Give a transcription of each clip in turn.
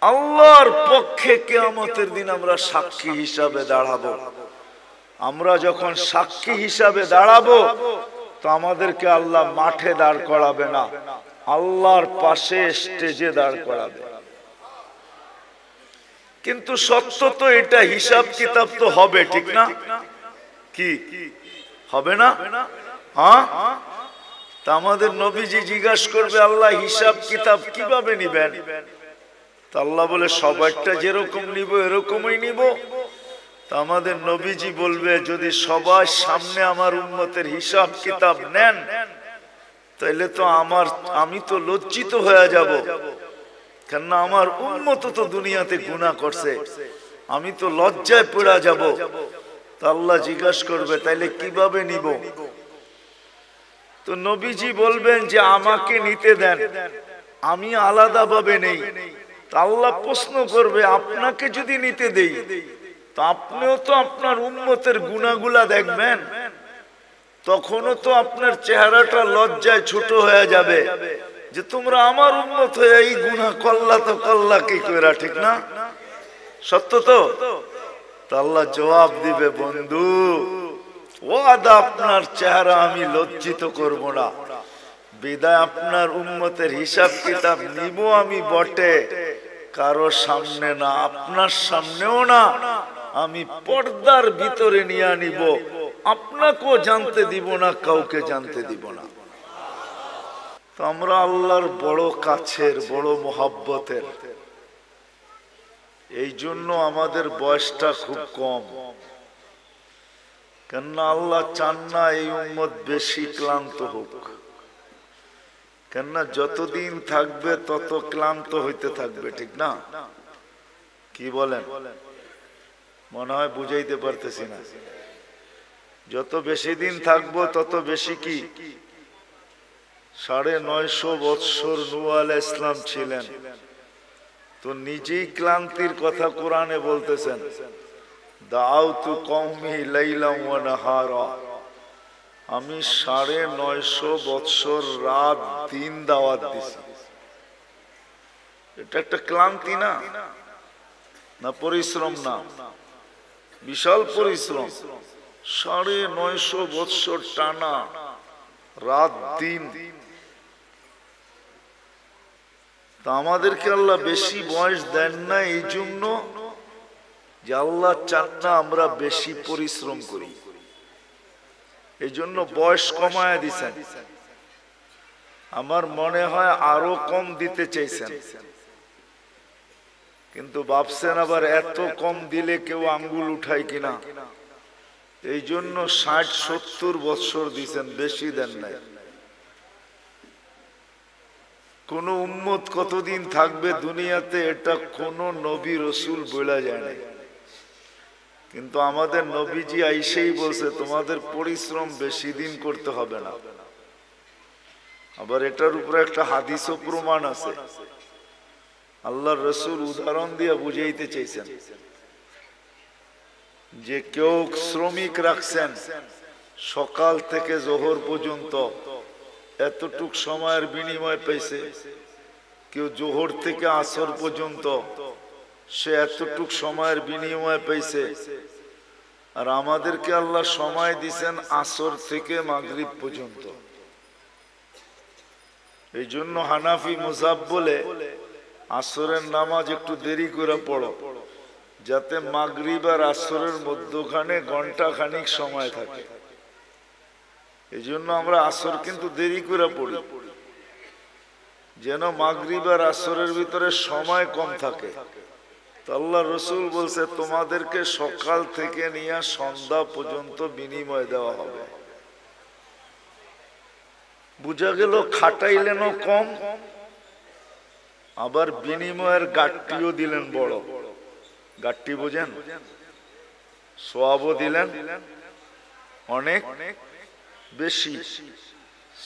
আল্লাহর পক্ষে কিয়ামতের দিন আমরা সাক্ষী হিসাবে দাঁড়াবো। আমরা যখন সাক্ষী হিসাবে দাঁড়াবো তো আমাদেরকে আল্লাহ মাঠে দাঁড় করাবে না, আল্লাহর পাশে স্টেজে দাঁড় করাবে। কিন্তু সত্য তো এটা, হিসাব কিতাব তো হবে, ঠিক না? কি হবে না? হ্যাঁ। তা আমাদের নবীজি জিজ্ঞাসা করবে, আল্লাহ হিসাব কিতাব কিভাবে নিবেন? তা আল্লাহ বলে, সবাইটা যেরকম নিব এরকমই নিব। তা আমাদের নবীজি বলবে, যদি সবার সামনে আমার উম্মতের হিসাব কিতাব নেন তাইলে তো আমি তো লজ্জিত হয়ে যাব, কেননা আমার উম্মত তো দুনিয়াতে গুনাহ করছে, আমি তো লজ্জায় পড়ে যাব। তা আল্লাহ জিজ্ঞাসা করবে, তাইলে কিভাবে নিব? তো নবীজি বলবেন যে আমাকে নিতে দেন, আমি আলাদা ভাবে নেই। তা আল্লাহ প্রশ্ন করবে, আপনাকে যদি নিতে দেই তো আপনিও তো আপনার উম্মতের গুনাহগুলা দেখবেন, তখনও তো আপনার চেহারাটা লজ্জায় ছোট হয়ে যাবে যে তোমরা আমার উম্মত হয়ে এই গুনাহ করলা, তো করলা কি কইরা, ঠিক না? সত্য তো? আল্লাহ জবাব দিবে, বন্ধু ওয়াদা আপনার চেহারা আমি লজ্জিত করব না, বিদায় আপনার উম্মতের হিসাব কিতাব নিব আমি বটে, কারো সামনে না, আপনার সামনেও না, আমি পর্দার ভিতরে নিয়ে নিব, আপনাকেও জানতে দিব না, কাউকে জানতে দিব না। তো আমরা আল্লাহর বড় কাছের, বড় মোহাব্বতের, এই জন্য আমাদের বয়সটা খুব কম, কেননা আল্লাহ চান না এই উম্মত বেশি ক্লান্ত হোক, কেননা যতদিন থাকবে তত ক্লান্ত হইতে থাকবে, ঠিক না? কি বলেন? মনে হয় বুঝাইতে পারতেছি না। যত বেশি দিন থাকবো তত বেশি কি, 950 বৎসর নূহ আলাইহিস সালাম ছিলেন, তো নিজেই ক্লান্তির কথা কোরআনে বলতেছেন, দাউতু কওমি লাইলাম ওয়া নাহারা, আমি 950 বৎসর রাত দিন দাওয়াত দিছি। এটা একটা ক্লান্তি না? না পরিশ্রম? না, বিশাল পরিশ্রম। 950 বৎসর টানা রাত দিন। তা আমাদেরকে আল্লাহ বেশি বয়স দেন না এই জন্য যে আল্লাহ চান না আমরা বেশি পরিশ্রম করি, এই জন্য বয়স কমায় দিছেন। আমার মনে হয় আরো কম দিতে চাইছেন, কিন্তু ভাবছেন আবার এত কম দিলে কেউ আঙ্গুল উঠায় কিনা, এই জন্য 60-70 বৎসর দিছেন, বেশি দেন নাই। কোন উম্মত কতদিন থাকবে দুনিয়াতে এটা কোন নবী রসুল বলা যায় না, কিন্তু আমাদের নবীজি আইসেই বলছে তোমাদের পরিশ্রম বেশি দিন করতে হবে না। আবার এটার উপরে একটা হাদিসও প্রমাণ আছে, আল্লাহর রসুল উদাহরণ দিয়ে বুঝাইতে চাইছেন যে কেউ শ্রমিক রাখছেন সকাল থেকে জোহর পর্যন্ত, এতটুক সময়ের বিনিময় পেয়েছে। কেউ জোহর থেকে আসর পর্যন্ত, সে এতটুক সময়ের বিনিময় পেয়েছে। আর আমাদেরকে আল্লাহ সময় দিছেন আসর থেকে মাগরিব পর্যন্ত। এই জন্য হানাফি মুযাব বলে আসরের নামাজ একটু দেরি করে পড়ো, যাতে মাগরিব আর আসরের মধ্যখানে ঘন্টা খানিক সময় থাকে। এই জন্য আমরা আসর কিন্তু দেরি করে পড়ি, যেন মাগরিব আর আসরের ভিতরে সময় কম থাকে। তো আল্লাহ রসুল বলছে তোমাদেরকে সকাল থেকে নিয়ে সন্ধ্যা পর্যন্ত বিনিময় দেওয়া হবে। বুঝা গেল খাটাইলেনও কম, আবার বিনিময়ের গাট্টিও দিলেন বড়। গাট্টি বোঝেন? সওয়াবও দিলেন অনেক বেশি,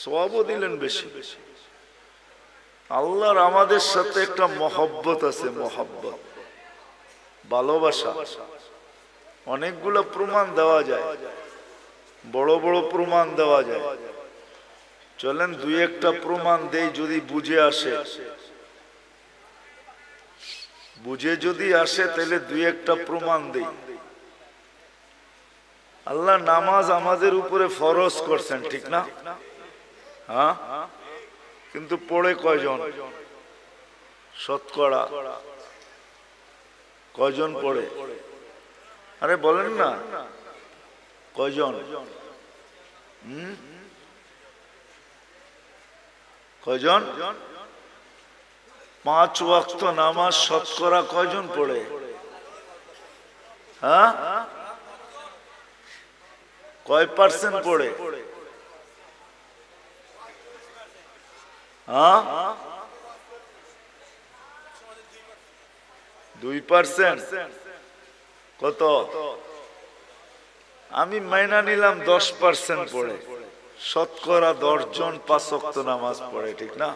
সওয়াবও দিলেন বেশি। আল্লাহর আমাদের সাথে একটা মহব্বত আছে, মহব্বত, ভালোবাসা। অনেকগুলো প্রমাণ দেওয়া যায়, বড় বড় প্রমাণ দেওয়া যায়। চলেন দুই একটা প্রমাণ দেই, যদি বুঝে আসে। বুঝে যদি আসে তাহলে দুই একটা প্রমাণ দেই। আল্লাহ নামাজ আমাদের উপরে ফরজ করছেন, ঠিক না? হ্যাঁ, কিন্তু পড়ে কয়জন? শতকরা কয়জন পড়ে? আরে বলেন না, কয়জন? কয়জন? 5 ওয়াক্ত নামাজ শতকরা কয়জন পড়ে? হ্যাঁ, কয় পার্সেন্ট পড়ে? হ্যাঁ, 2%। কত? আমি মাইনা নিলাম 10% পড়ে। শতকরা 10 জন 5 ওয়াক্ত নামাজ পড়ে, ঠিক না?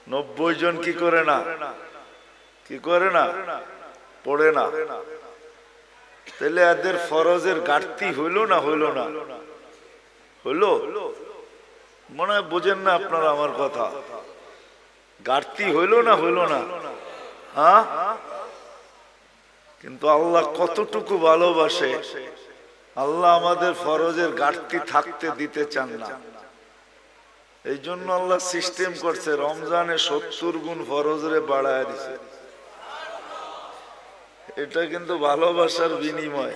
90 জন কি করে না? কি করে না? পড়ে না। তাহলে এদের ফরজের ঘাটতি হইল না হইল না? হইল। মনে হয় বোঝেন না আপনারা আমার কথা। ঘাটতি হইল না হইল না? হ্যাঁ, কিন্তু আল্লাহ কতটুকু ভালোবাসে, আল্লাহ আমাদের ফরজের ঘাটতি থাকতে দিতে চান না। এই জন্য আল্লাহ সিস্টেম করছে, রমজানে 70 গুণ ফরজরে বাড়ায় দিছে। এটা কিন্তু ভালোবাসার বিনিময়।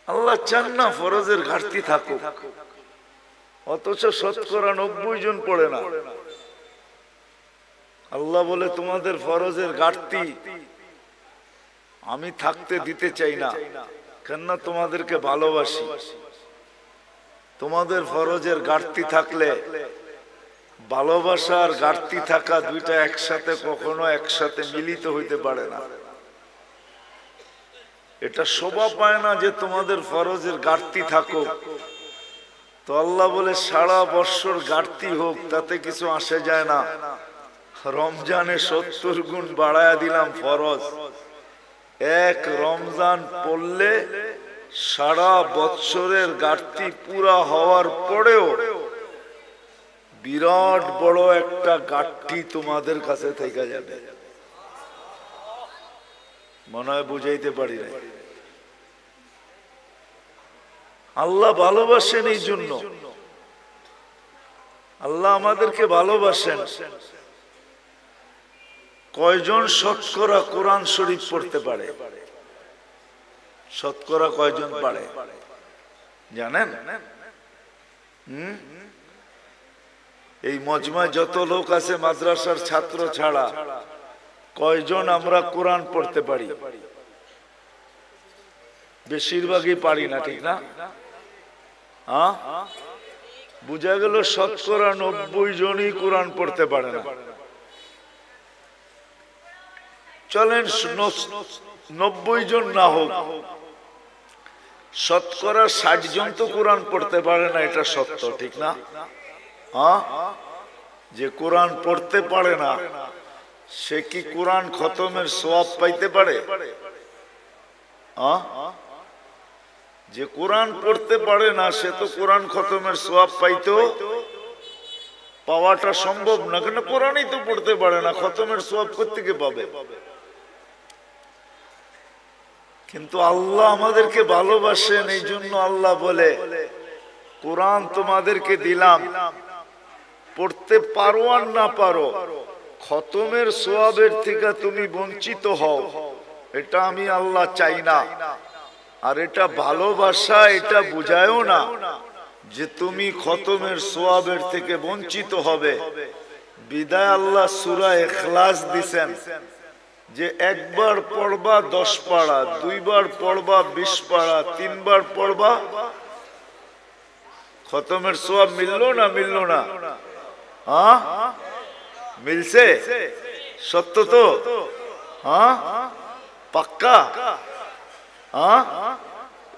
আল্লাহ চান না ফরজের ঘাটতি থাকুক, অথচ শতকরা 90 জন পড়ে না। আল্লাহ বলে তোমাদের ফরজের ঘাটতি আমি থাকতে দিতে চাই না, কেননা তোমাদেরকে ভালোবাসি। তোমাদের ফরজের ঘাটতি থাকলে, ভালোবাসার ঘাটতি থাকা দুইটা একসাথে কখনো একসাথে মিলিত হইতে পারে না। এটা শোভা পায় না যে তোমাদের ফরজের ঘাটতি থাকুক। তো আল্লাহ বলে সারা বৎসর ঘাটতি হোক, তাতে কিছু আসে যায় না। রমজানে 70 গুণ বাড়ায়া দিলাম ফরজ। এক রমজান পড়লে সারা বৎসরের ঘাটতি পুরা হওয়ার পরেও বিরাট বড় একটা ঘাটতি তোমাদের কাছে থেকে যাবে। মনে হয় বুঝাইতে পারি না। আল্লাহ ভালোবাসেন, এই জন্য আল্লাহ আমাদেরকে ভালোবাসেন। কয়জন শতকরা কোরআন শরীফ পড়তে পারে? শতকরা কয়জন পারে জানেন? এই মজমায় যত লোক আছে মাদ্রাসার ছাত্র ছাড়া, কয়জন আমরা কোরআন পড়তে পারি? বেশিরভাগই পারি না, ঠিক না? হ্যাঁ, বুঝা গেল শতকরা 90 জনই কোরআন পড়তে পারে না। চলেন 90 জন না হোক, শতকরা 60 জন তো কোরআন পড়তে পারে না, এটা সত্য, ঠিক না? হ্যাঁ, যে কোরআন পড়তে পারে না সে কি কোরআন খতমের সওয়াব পাইতে পারে? যে কোরআন পড়তে পারে না সে তো কোরআন খতমের সওয়াব পাওয়াটা সম্ভব না, কেন কোরআনই তো পড়তে পারে না, খতমের সওয়াব কোত্থেকে পাবে? কিন্তু আল্লাহ আমাদেরকে ভালোবাসেন, এই জন্য আল্লাহ বলে কোরআন তোমাদেরকে দিলাম, পড়তে পারো আর না পারো, খতমের সওয়াবের থেকে তুমি বঞ্চিত হও, এটা আমি আল্লাহ চাই না। আর এটা ভালোবাসা, এটা বুঝায়ও না যে তুমি খতমের সওয়াবের থেকে বঞ্চিত হবে। বিদায় আল্লাহ সূরা ইখলাস দিছেন যে একবার পড়বা 10 পারা, দুইবার পড়বা 20 পারা, তিনবার পড়বা, খতমের সওয়াব মিললো না? মিললো না? হ্যাঁ, মিলছে? সত্য তো? হ্যাঁ, পাক্কা? হ্যাঁ,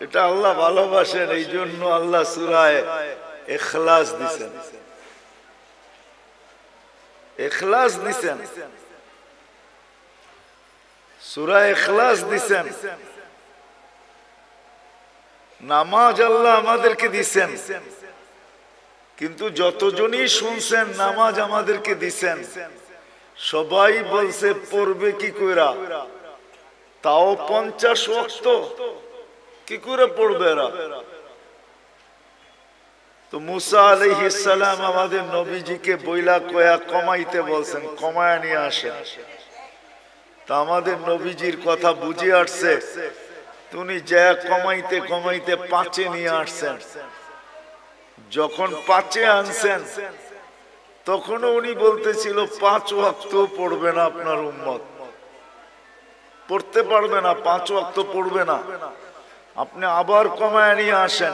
এটা আল্লাহ ভালোবাসেন, এই জন্য আল্লাহ সূরা ইখলাস দিছেন। ইখলাস দিছেন, সূরা ইখলাস দিছেন। নামাজ আল্লাহ আমাদেরকে দিছেন, কিন্তু যতজনই শুনছেন নামাজ আমাদেরকে দিছেন, সবাই বলছে পড়বে কি কইরা, তাও 50 ওয়াক্ত কি করে পড়বে এরা? তো মুসা আলাইহিস সালাম আমাদের নবীজিকে বইলা কয়া কমাইতে বলছেন, কমায়া নিয়ে আসেন। তা আমাদের নবীজির কথা বুঝে আসছে, তুমি যা কমাইতে কমাইতে 5-এ নিয়ে আসছেন। যখন 5-এ আনছেন তখনও উনি বলতেছিল 5 ওয়াক্ত পড়বে না আপনার উম্মত, পড়তে পারবে না, 5 ওয়াক্ত পড়বে না। আপনি আবার কমায় নিয়ে আসেন।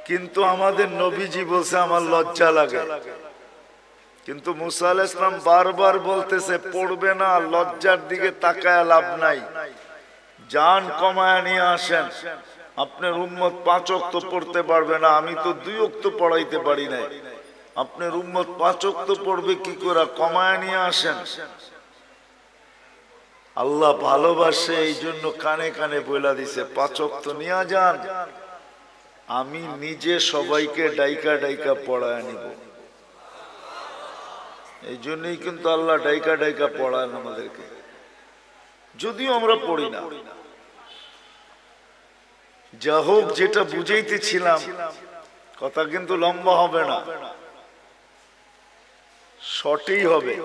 কিন্তু আমাদের নবীজি বলছে আমার লজ্জা লাগে। কিন্তু মুসা আলাইহিস সালাম বারবার বলতেছে পড়বে না, লজ্জার দিকে তাকায় লাভ নাই, জান কমায় নিয়ে আসেন। আপনার উম্মত 5 ওয়াক্ত পড়তে পারবে না, আমি তো 2 ওয়াক্ত পড়াইতে পারি নাই, আপনার উম্মত 5 ওয়াক্ত পড়বে কি করে, কমায় নিয়ে আসেন। আল্লাহ ভালোবাসে, এই জন্য কানে কানে বইলা দিছে 5 ওয়াক্ত নিয়ে যান, আমি নিজে সবাইকে ডাইকা ডাইকা পড়ায় নিব। এই জন্যই কিন্তু আল্লাহ ডাইকা ডাইকা পড়ায় আমাদেরকে, যদিও আমরা পড়ি না। যা হোক, যেটা বুঝাইতেছিলাম, কথা কিন্তু লম্বা হবে না, শর্টই হবে,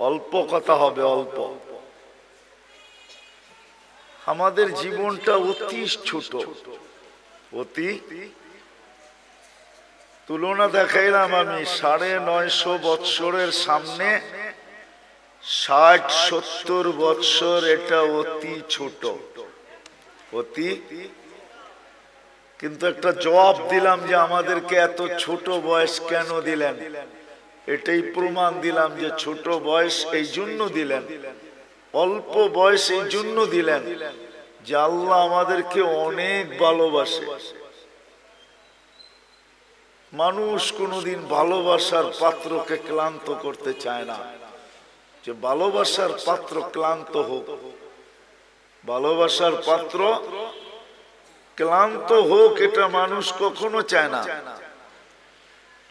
অল্প কথা হবে, অল্প। আমাদের জীবনটা অতি ছোট, অতি। তুলনা দেখাইলাম আমি 950 বৎসরের সামনে 60-70 বৎসর, এটা অতি ছোট, অতি। কিন্তু একটা জবাব দিলাম যে আমাদেরকে এত ছোট বয়স কেন দিলেন, এটাই প্রমাণ দিলাম যে ছোট বয়স এই জন্য দিলেন, অল্প বয়স এই জন্য দিলেন যে আল্লাহ আমাদেরকে অনেক ভালোবাসে। মানুষ কোনোদিন ভালোবাসার পাত্রকে ক্লান্ত করতে চায় না, যে ভালোবাসার পাত্র ক্লান্ত হোক, ভালোবাসার পাত্র ক্লান্ত হোক, এটা মানুষ কখনো চায় না।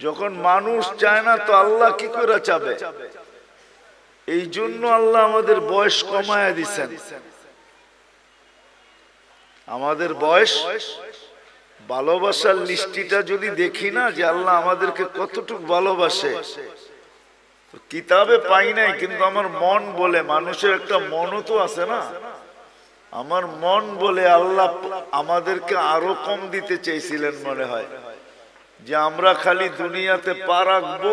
যখন মানুষ চায় না তো আল্লাহ কি করে চাবে? এই জন্য আল্লাহ আমাদের বয়স কমায়া দিছেন। আমাদের বয়স, ভালোবাসার লিস্টিটা যদি দেখি না যে আল্লাহ আমাদেরকে কতটুকু ভালোবাসে, কিতাবে পাই নাই, কিন্তু আমার মন বলে, মানুষের একটা মনও তো আছে না, আমার মন বলে আল্লাহ আমাদেরকে আরো কম দিতে চেয়েছিলেন মনে হয়, যে আমরা খালি দুনিয়াতে পা রাখবো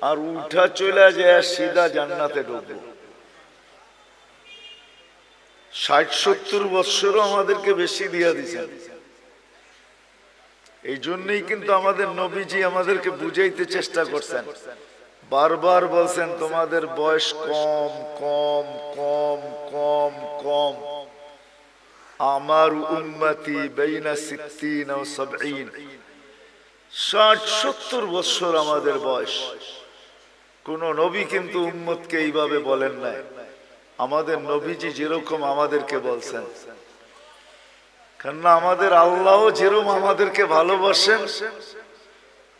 আর উঠা চলে যায় সিধা জান্নাতে ঢুকবো। 60-70 বৎসরও আমাদেরকে বেশি দিয়ে দিয়েছেন। এই জন্যই কিন্তু আমাদের নবীজি আমাদেরকে বুঝাইতে চেষ্টা করছেন, বারবার বলছেন তোমাদের বয়স কম কম কম কম কম। আমার উম্মতি বাইনা 60 ও 70, 60-70 বৎসর আমাদের বয়স। কোন নবী কিন্তু উম্মতকে এইভাবে বলেন নাই। আমাদের নবীজি যেরকম আমাদেরকে বলছেন, কেননা আমাদের আল্লাহ যেরকম আমাদেরকে ভালোবাসেন,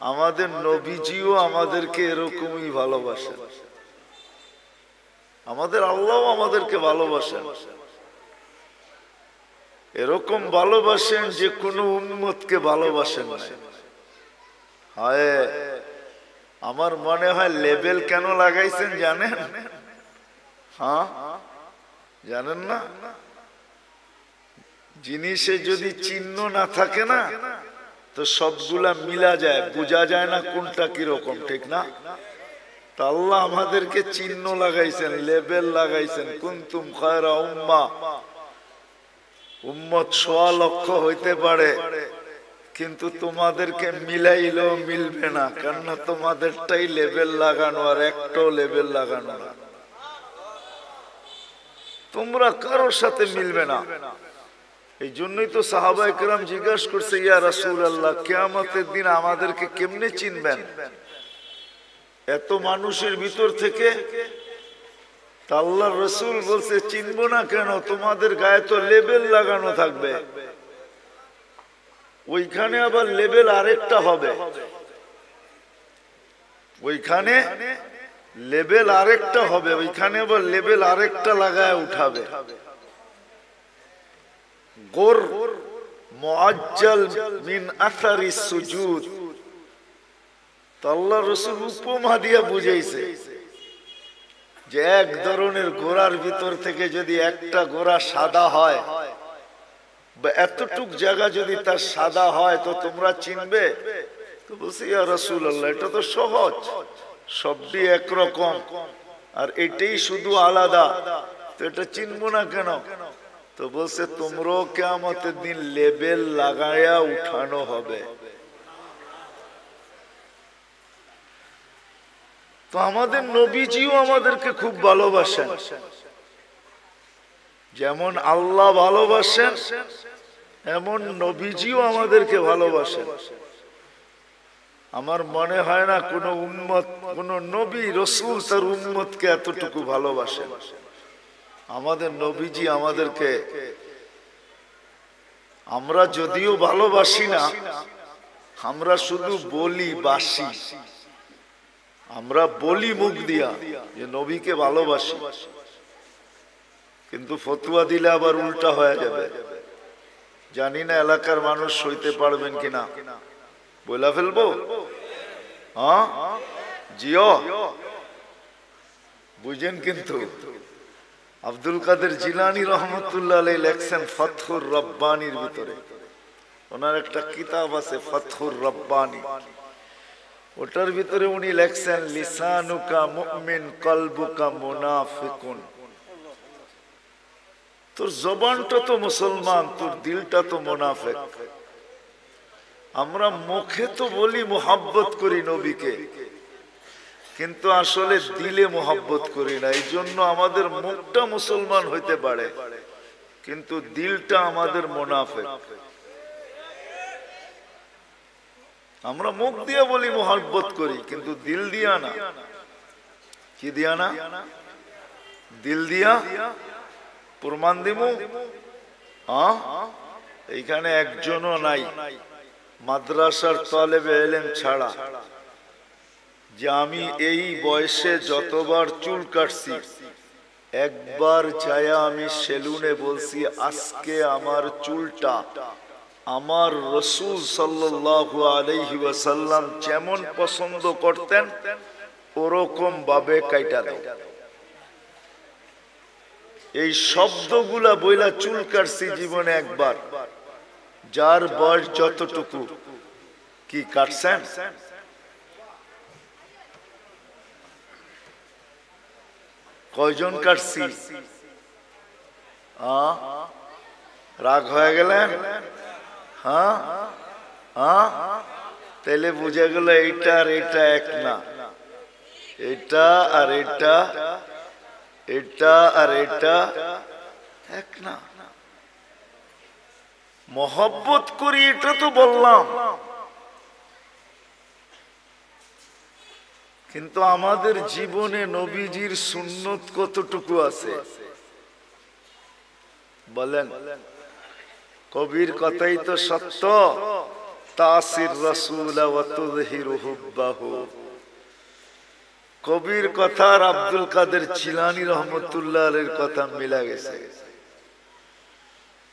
আমাদের নবীজিও আমাদেরকে এরকমই ভালোবাসেন। আমাদের আল্লাহ আমাদেরকে ভালোবাসেন, এরকম ভালোবাসেন যে কোনো উম্মতকে ভালোবাসেন না। হায়, আমার মনে হয় লেবেল কেন লাগাইছেন জানেন? হ্যাঁ, জানেন না? জিনিসে যদি চিহ্ন না থাকে না তো সবগুলা মিলা যায়, বোঝা যায় না কোনটা কিরকম, ঠিক না? তা আল্লাহ আমাদেরকে চিহ্ন লাগাইছেন, লেবেল লাগাইছেন, কুনতুম খায়রা উম্মাহ। উম্মত 1.25 লক্ষ হইতে পারে, কিন্তু তোমাদেরকে মিলাইলেও মিলবে না, কেননা তোমাদেরটাই লেবেল লাগানো আর একটাও লেবেল লাগানো না। তোমরা কারোর সাথে মিলবে না। এই জন্যই তো সাহাবায়ে কেরাম জিজ্ঞাসা করছে, ইয়া রাসূলুল্লাহ, কিয়ামতের দিন আমাদেরকে কেমনে চিনবেন এত মানুষের ভিতর থেকে? আল্লাহর রাসূল বলছে, চিনবো না কেন, তোমাদের গায়ে তো লেবেল লাগানো থাকবে। ওইখানে আবার লেবেল আরেকটা হবে, ওইখানে লেবেল আরেকটা হবে, ওইখানে আবার লেবেল আরেকটা লাগায় উঠাবে। গোর মুআজ্জাল মিন আসারি সুজুদ। তো আল্লাহ রাসূল উপমা দিয়া বুঝাইছে যে এক ধরনের ঘোড়ার ভিতর থেকে যদি একটা ঘোড়া সাদা হয় বা এতটুক জায়গা যদি তার সাদা হয় তো তোমরা চিনবে? তো বলছি ইয়া রাসূলুল্লাহ, এটা তো সহজ, সবটি একরকম আর এটাই শুধু আলাদা, তো এটা চিনবো না কেন? তো বলছে তোমরাও কিয়ামতের দিন লেবেল লাগায়া উঠানো হবে। তো আমাদের নবীজিও আমাদেরকে খুব ভালোবাসেন, যেমন আল্লাহ ভালোবাসেন এমন নবীজিও আমাদেরকে ভালোবাসেন। আমার মনে হয় না কোন উম্মত, কোন নবী রাসূল তার উম্মতকে এতটুকু ভালোবাসেন। আমাদের নবীজি আমাদেরকে, আমরা যদিও ভালোবাসি না, আমরা শুধু বলি বাসি, আমরা বলি মুখ দিয়া যে নবীকে ভালোবাসি, কিন্তু ফতোয়া দিলে আবার উল্টা হয়ে যাবে। জানি না এলাকার মানুষ সইতে পারবেন কিনা, বইলা ফেলবো? হ্যাঁ জিও, বুঝেন? কিন্তু আব্দুল কাদের জিলানী রহমতুল্লাহ আলাইহি লেখছেন ফাতহুর রব্বানির ভিতরে, ওনার একটা কিতাব আছে ফাতহুর রব্বানি, ওটার ভিতরে উনি লেখছেন লিসানুকা মুমিন কলবুকা মুনাফিকুন। তোর জবানটা তো মুসলমান, তোর দিলটা তো মুনাফিক। আমরা মুখে তো বলি মোহাব্বত করি নবীকে, কিন্তু আসলে দিলে মোহাব্বত করি না। এই জন্য আমাদের মুখটা মুসলমান হইতে পারে কিন্তু দিলটা আমাদের মুনাফিক। আমরা মুখ দিয়ে বলি মোহাব্বত করি কিন্তু দিল দিয়া না। কি দিয়া না? দিল দিয়া। প্রমাণ দিমু? হ্যাঁ, এইখানে একজনও নাই মাদ্রাসার তালেবে ইলম ছাড়া যে আমি এই বয়সে যতবার চুল কাটছি একবার ছায়া আমি সেলুনে বলছি আজকে আমার চুলটা আমার রাসূল সাল্লাল্লাহু আলাইহি ওয়াসাল্লাম যেমন পছন্দ করতেন ওরকম ভাবে কাইটা দাও। এই শব্দগুলা বইলা চুল কাটছি জীবনে একবার। যার বয়স যতটুকু, কি কাটছেন? কয়জন কাটছি? রাগ হয়ে গেলেন? হ্যাঁ হ্যাঁ, তাইলে বুঝে গেল এইটা আর এটা এক না, এটা আর এটা, এটা আর এটা এক না। মোহব্বত করি এটা তো বললাম, কিন্তু আমাদের জীবনে নবীজির সুন্নত কতটুকু আছে বলেন? কবির কথাই তো সত্য, তাসির রাসূল ওয়া তুযহিরু হুব্বাহু। কবির কথা আর আব্দুল কাদের জিলানী রহমতুল্লাহ আলাইহির কথা মিলা গেছে।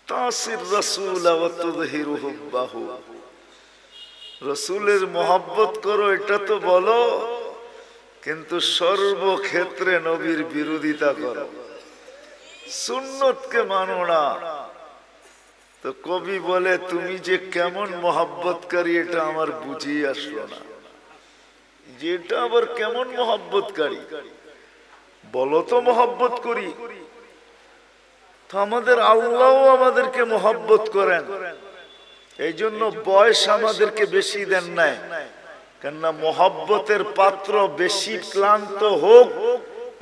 তাসির রাসূল ওয়া তুযহিরু হুব্বাহু, রাসূলের মোহাব্বত করো এটা তো বলো, কিন্তু সর্বক্ষেত্রে নবীর বিরোধিতা করো, সুন্নতকে মানো না। তো কবি বলে তুমি যে কেমন মোহাব্বতকারী এটা আমার বুঝিয়ে আসলো না। যেটা আবার কেমন মোহাব্বতকারী বলো তো? মোহাব্বত করি তো আমাদের আল্লাহও আমাদেরকে মোহাব্বত করেন, এই জন্য বয়স আমাদেরকে বেশি দেন নাই। কেননা মোহাব্বতের পাত্র বেশি ক্লান্ত হোক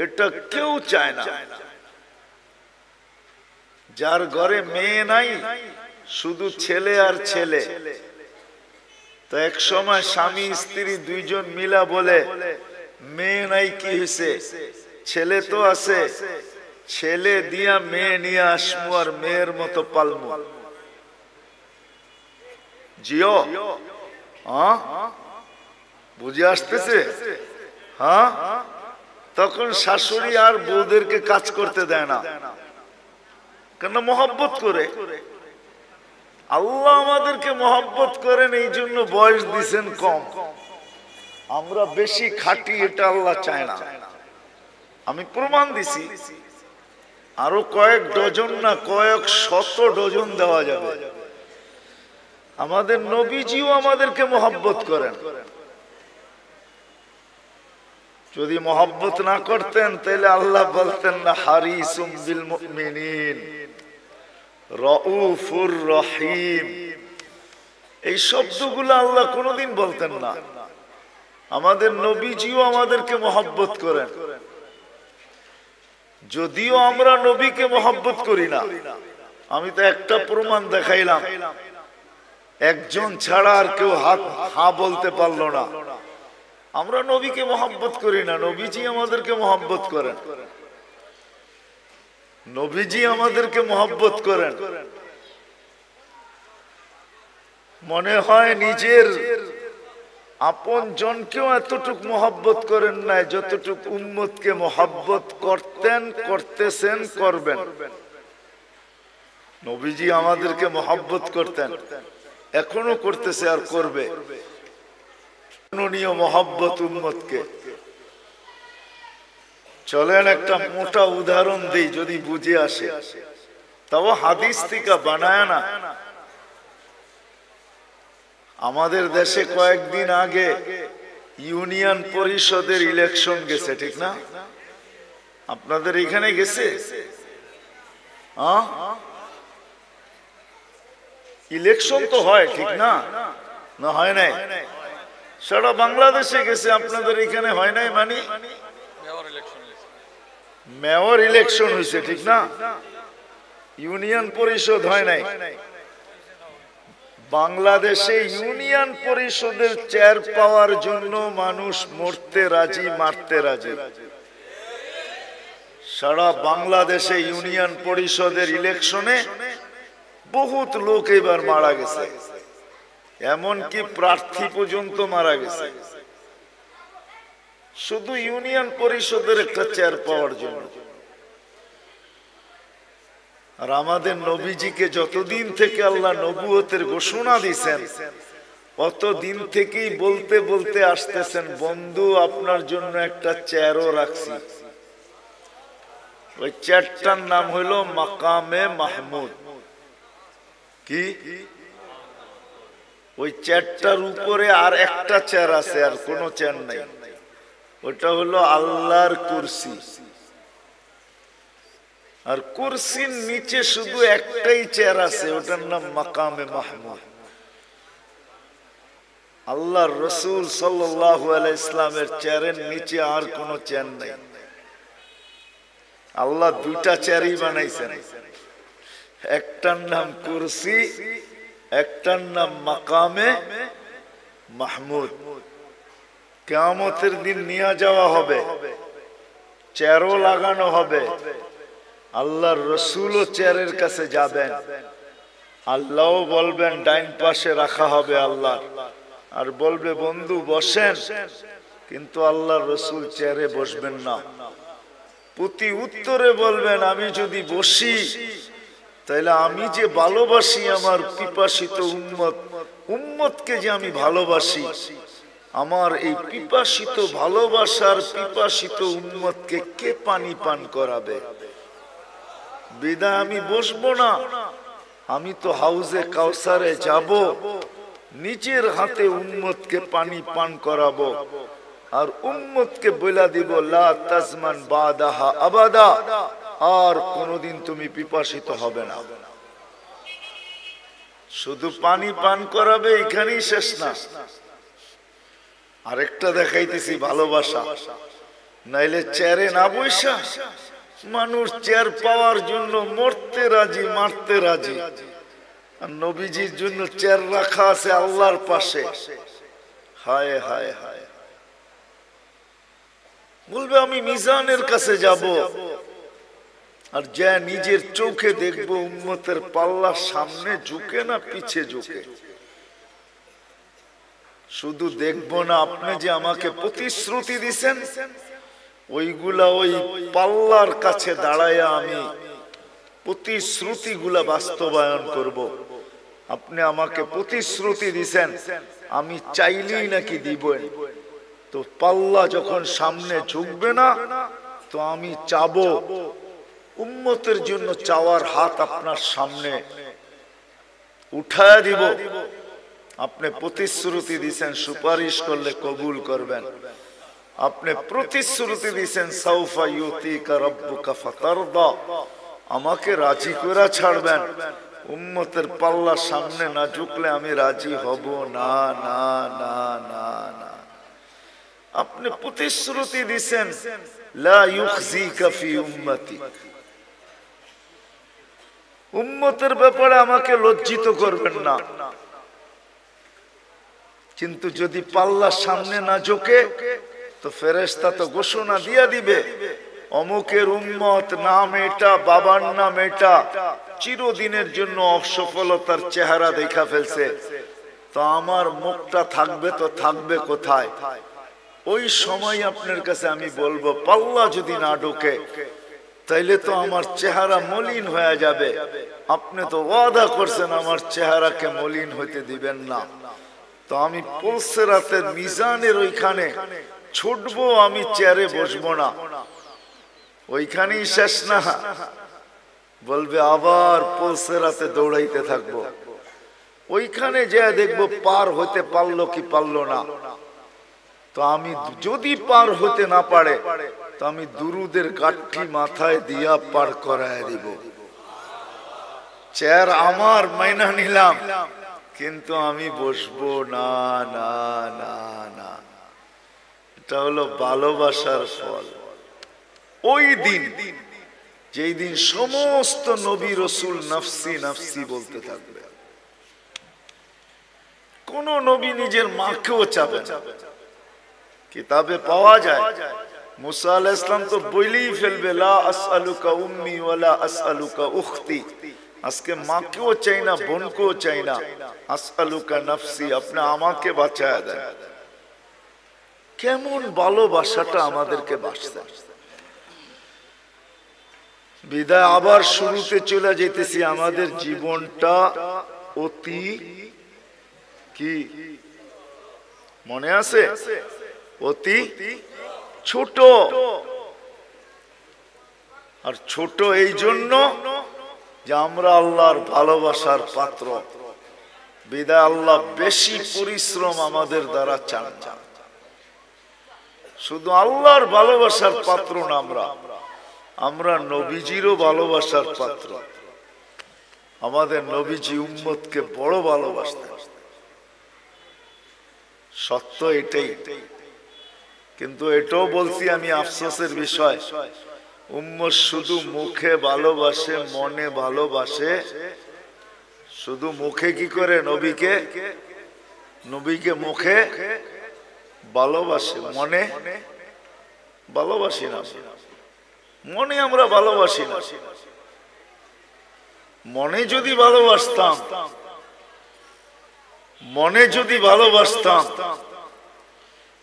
এটা কেউ চায় না। যার ঘরে মেয়ে নাই, শুধু ছেলে আর ছেলে, তো এক সময় স্বামী স্ত্রী দুইজন মিলা বলে মেয়ে নাই, কি হয়েছে? ছেলে তো আছে, ছেলে দিয়া মেয়ে নিয়ে আসমু আর মেয়ের মতো পালমু। জিও, হ্যাঁ বুঝে আসতেছে? হ্যাঁ, তখন শাশুড়ি আর বউদেরকে কাজ করতে দেয় না, কেন? মহব্বত করে। আল্লাহ আমাদেরকে মহব্বত করেন, এই জন্য বয়স দিছেন কম। আমরা বেশি খাটি, এটা আল্লাহ চায় না। আমি প্রমাণ দিছি, আরো কয়েক ডজন না কয়েক শত ডজন দেওয়া যাবে। আমাদের নবীজিও আমাদেরকে মহব্বত করেন। যদি মহব্বত না করতেন তাহলে আল্লাহ বলতেন না হারিসুম বিল মুমিনিন রাউফুর রহিম। এই শব্দগুলো আল্লাহ কোনোদিন বলতেন না। আমাদের নবীজিও আমাদেরকে মহব্বত করেন, যদিও আমরা নবীকে মহব্বত করি না। আমি তো একটা প্রমাণ দেখাইলাম, একজন ছাড়া আর কেউ হা বলতে পারলো না। আমরা নবীকে মহব্বত করি না, নবীজি আমাদেরকে মহব্বত করেন। নবীজি আমাদেরকে মহব্বত করেন। মনে হয় নিজের আপন জনকেও এতটুক মহব্বত করেন নাই যতটুক উম্মতকে মহব্বত করতেন, করতেছেন, করবেন। নবীজি আমাদেরকে মহব্বত করতেন, এখনো করতেছে আর করবে। মহব্বত উম্মতকে। চলেন একটা মোটা উদাহরণ দিই, যদি বুঝে আসে। তাও হাদিস থেকে বানায় না। আমাদের দেশে কয়েকদিন আগে ইউনিয়ন পরিষদের ইলেকশন গেছে, ঠিক না? আপনাদের এখানে গেছে? ইলেকশন তো হয়, ঠিক না? না হয় নাই? সারা বাংলাদেশে গেছে, আপনাদের এখানে হয় নাই? মানে মেয়র ইলেকশন হয়েছে, ঠিক না? ইউনিয়ন পরিষদ হয় নাই। বাংলাদেশে ইউনিয়ন পরিষদের চেয়ার পাওয়ার জন্য মানুষ মরতে রাজি, মারতে রাজি। সারা বাংলাদেশে ইউনিয়ন পরিষদের ইলেকশনে বহুত লোক এবার মারা গেছে, এমনকি প্রার্থী পর্যন্ত মারা গেছে, শুধু ইউনিয়ন পরিষদের একটা চেয়ার পাওয়ার জন্য। আর আমাদের নবীজিকে যতদিন থেকে আল্লাহ নবুয়তের ঘোষণা দিয়েছেন, অতদিন থেকেই বলতে বলতে আসতেছেন, বন্ধু আপনার জন্য একটা চেয়ারও রাখছি। ওই চেয়ারটার নাম হইল মাকামে মাহমুদ। কি? ওই চেয়ারটার উপরে আর একটা চেয়ার আছে, আর কোনো চেয়ার নাই। ওটা হলো আল্লাহর কুরসি। আর কুরসির নিচে শুধু একটাই চেয়ার আছে, ওটার নাম মাকামে মাহমুদ। আল্লাহর রাসূল সাল্লাল্লাহু আলাইহি ইসলামের চেয়ারের নিচে আর কোনো চেয়ার নাই। আল্লাহ দুইটা চেয়ারই বানাইছেন, একটার নাম কুরসি, একটার নাম মাকামে মাহমুদ। কিয়ামতের দিন নিয়ে যাওয়া হবে, চেয়ারও লাগানো হবে। আল্লাহর রাসূলও চেয়ারের কাছে যাবেন, আল্লাহও বলবেন ডাইন পাশে রাখা হবে আল্লাহ, আর বলবে বন্ধু বসেন, কিন্তু আল্লাহর রাসূল চেয়ারে বসবেন না। প্রতি উত্তরে বলবেন আমি যদি বসি তাহলে আমি যে ভালোবাসি আমার পিপাসিত উম্মতকে যে আমি ভালোবাসি, আমার এই পিপাসিত ভালোবাসার পিপাসিত উম্মতকে কে পানি পান করাবে? বিদায় আমি বসবো না। আমি তো হাউজে কাউসারে যাব, নিজের হাতে উম্মতকে পানি পান করাবো, আর উম্মতকে বলে দিব লা তাজমান বাদাহা আবাদা, আর কোনদিন তুমি পিপাসিত হবে না। শুধু পানি পান করাবে, এখানেই শেষ না। আরেকটা দেখাইতেছি ভালোবাসা। নাইলে চেয়ারে না বইসা মানুষ চেয়ার পাওয়ার জন্য মরতে রাজি, মারতে রাজি। আর নবীজির জন্য চেয়ার রাখা আছে আল্লাহর পাশে। হায় হায় হায়, বলবে আমি মিজানের কাছে যাব, আর যা নিজের চোখে দেখবো উম্মতের পাল্লা সামনে ঝুঁকে না পিছে ঝুঁকে। শুধু দেখবো না, আপনি যে আমাকে প্রতিশ্রুতি দিছেন ওইগুলা ওই পাল্লার কাছে দাঁড়াইয়া আমি প্রতিশ্রুতিগুলা বাস্তবায়ন করব। আপনি আমাকে প্রতিশ্রুতি দিছেন, আমি চাইলেই নাকি দিবেন। তো পাল্লা যখন সামনে ঝুঁকবে না, তো আমি চাবো, উম্মতের জন্য চাওয়ার হাত আপনার সামনে উঠায়া দিব। আপনি প্রতিশ্রুতি দিছেন সুপারিশ করলে কবুল করবেন। আপনি প্রতিশ্রুতি দিছেন সাউফা ইউতিকা রাব্বুকা ফাতারদা, আমাকে রাজি করে ছাড়বেন। উম্মতের পাল্লা সামনে না ঝুঁকলে আমি রাজি হব না, না, না, না, না। আপনি প্রতিশ্রুতি দিছেন লা ইউখজিকা ফি উম্মতি, উম্মতের ব্যাপারে আমাকে লজ্জিত করবেন না। কিন্তু যদি পাল্লা সামনে না ঝোঁকে, তো ফেরেশতা তো ঘোষণা দিয়ে দিবে, অমুকের উম্মত নাম এটা, বাবার নাম এটা, চিরদিনের জন্য অসফলতার চেহারা দেখা ফেলছে। তো আমার মুখটা থাকবে তো থাকবে কোথায়? ওই সময় আপনার কাছে আমি বলবো, পাল্লা যদি না ঢোকে তাইলে তো আমার চেহারা মলিন হয়ে যাবে। আপনি তো ওয়াদা করছেন আমার চেহারাকে মলিন হইতে দিবেন না। তো আমি পুলসিরাতের মিজানের ওইখানে ছুটবো, আমি চেয়ারে বসবো না, ওইখানেই শেষ না। বলবে আবার পুলসিরাতে দৌড়াইতে থাকবো। ওইখানে যে দেখবো পার হইতে পারলো কি পারলো না। তো আমি যদি পার হতে না পারে, তো আমি দুরুদের গাঠি মাথায় দিয়া পার করায় দিব। চেয়ার আমার মাইনা নিলাম, কিন্তু আমি বসবো না, না, না, না। এটা হলো ভালোবাসার ফল। ওই দিন, যেই দিন সমস্ত নবী রাসূল নফসি নফসি বলতে থাকবে, কোন নবী নিজের মাকেও চাবে না। কিতাবে পাওয়া যায় মুসা আলাইহিস সালাম তো বলেই ফেলবে, লা আসআলুকা উম্মি ওয়ালা আসআলুকা উখতি, আজকে মাকেও চাই না, বোনকেও চাই না, আসআলুকা নফসি, আপনি আমাকে বাঁচায়া দেন। কেমন ভালোবাসাটা আমাদেরকে বাঁচতে। বিদায় আবার শুরুতে চলে যেতেছি। আমাদের জীবনটা অতি কি মনে আছে? অতি ছোট। আর ছোট এই জন্য যে আমরা আল্লাহর ভালোবাসার পাত্র। বিদায় আল্লাহ বেশি পরিশ্রম আমাদের দ্বারা চান না। শুধু আল্লাহর ভালোবাসার পাত্র না, আমরা নবীজিরও ভালোবাসার পাত্র। আমাদের নবীজি উম্মতকে বড় ভালোবাসতেন, সত্য এটাই। কিন্তু এটাও বলছি আমি, আফসোসের বিষয়, উম্মত শুধু মুখে ভালোবাসে, মনে ভালোবাসে। শুধু মুখে কি করে? নবীকে মুখে ভালোবাসে, মনে ভালোবাসি না। মনে আমরা ভালোবাসি না। মনে যদি ভালোবাসতাম,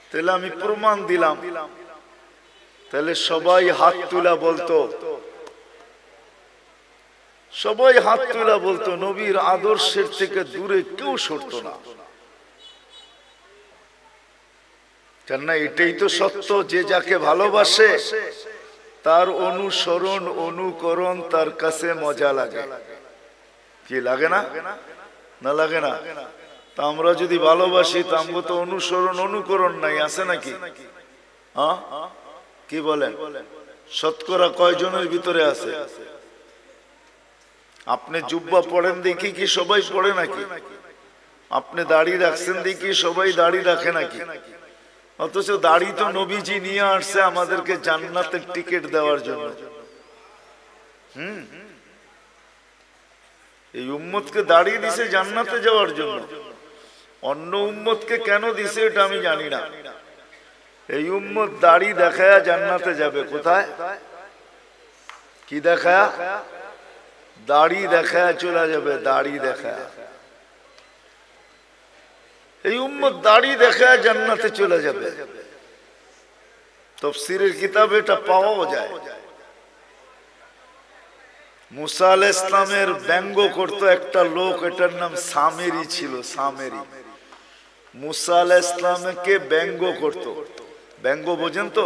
তাহলে আমি প্রমাণ দিলাম, তাহলে সবাই হাত তুলা বলতো, নবীর আদর্শের থেকে দূরে কেউ সরতো না। কেননা এটাই তো সত্য, যে যাকে ভালোবাসে তার অনুসরণ অনুকরণ তার কাছে মজা লাগে। কি লাগে না? না লাগে না? তা আমরা যদি ভালোবাসি, তা আমরা তো অনুসরণ অনুকরণ নাই, আছে নাকি? কি বলেন? শতকরা কয়জনের ভিতরে আছে? আপনি জুব্বা পড়েন দেখি কি সবাই পড়ে নাকি? আপনি দাড়ি রাখছেন দেখি সবাই দাড়ি রাখে নাকি? অথচ দাড়ি তো নবীজি নিয়ে আসছে আমাদেরকে জান্নাতের টিকিট দেওয়ার জন্য। এই উম্মতকে দাড়ি দিছে জান্নাতে যাওয়ার জন্য। অন্য উম্মতকে কেন দিছে এটা আমি জানি না। এই উম্মত দাড়ি দেখায়া জান্নাতে যাবে। কোথায়? কি দেখায়া? দাড়ি দেখায়া চলে যাবে। দাড়ি দেখায়া এই উম্মত দাড়ি দেখায়া জান্নাতে চলে যাবে। তাফসীরের কিতাবে এটা পাওয়াও যায়। মুসা আলাইহিস সালামের ব্যঙ্গ করতো একটা লোক, এটার নাম সামেরি ছিল। সামেরি মুসা আলাইহিস সালামকে ব্যঙ্গ করত। ব্যঙ্গ বোঝেন তো?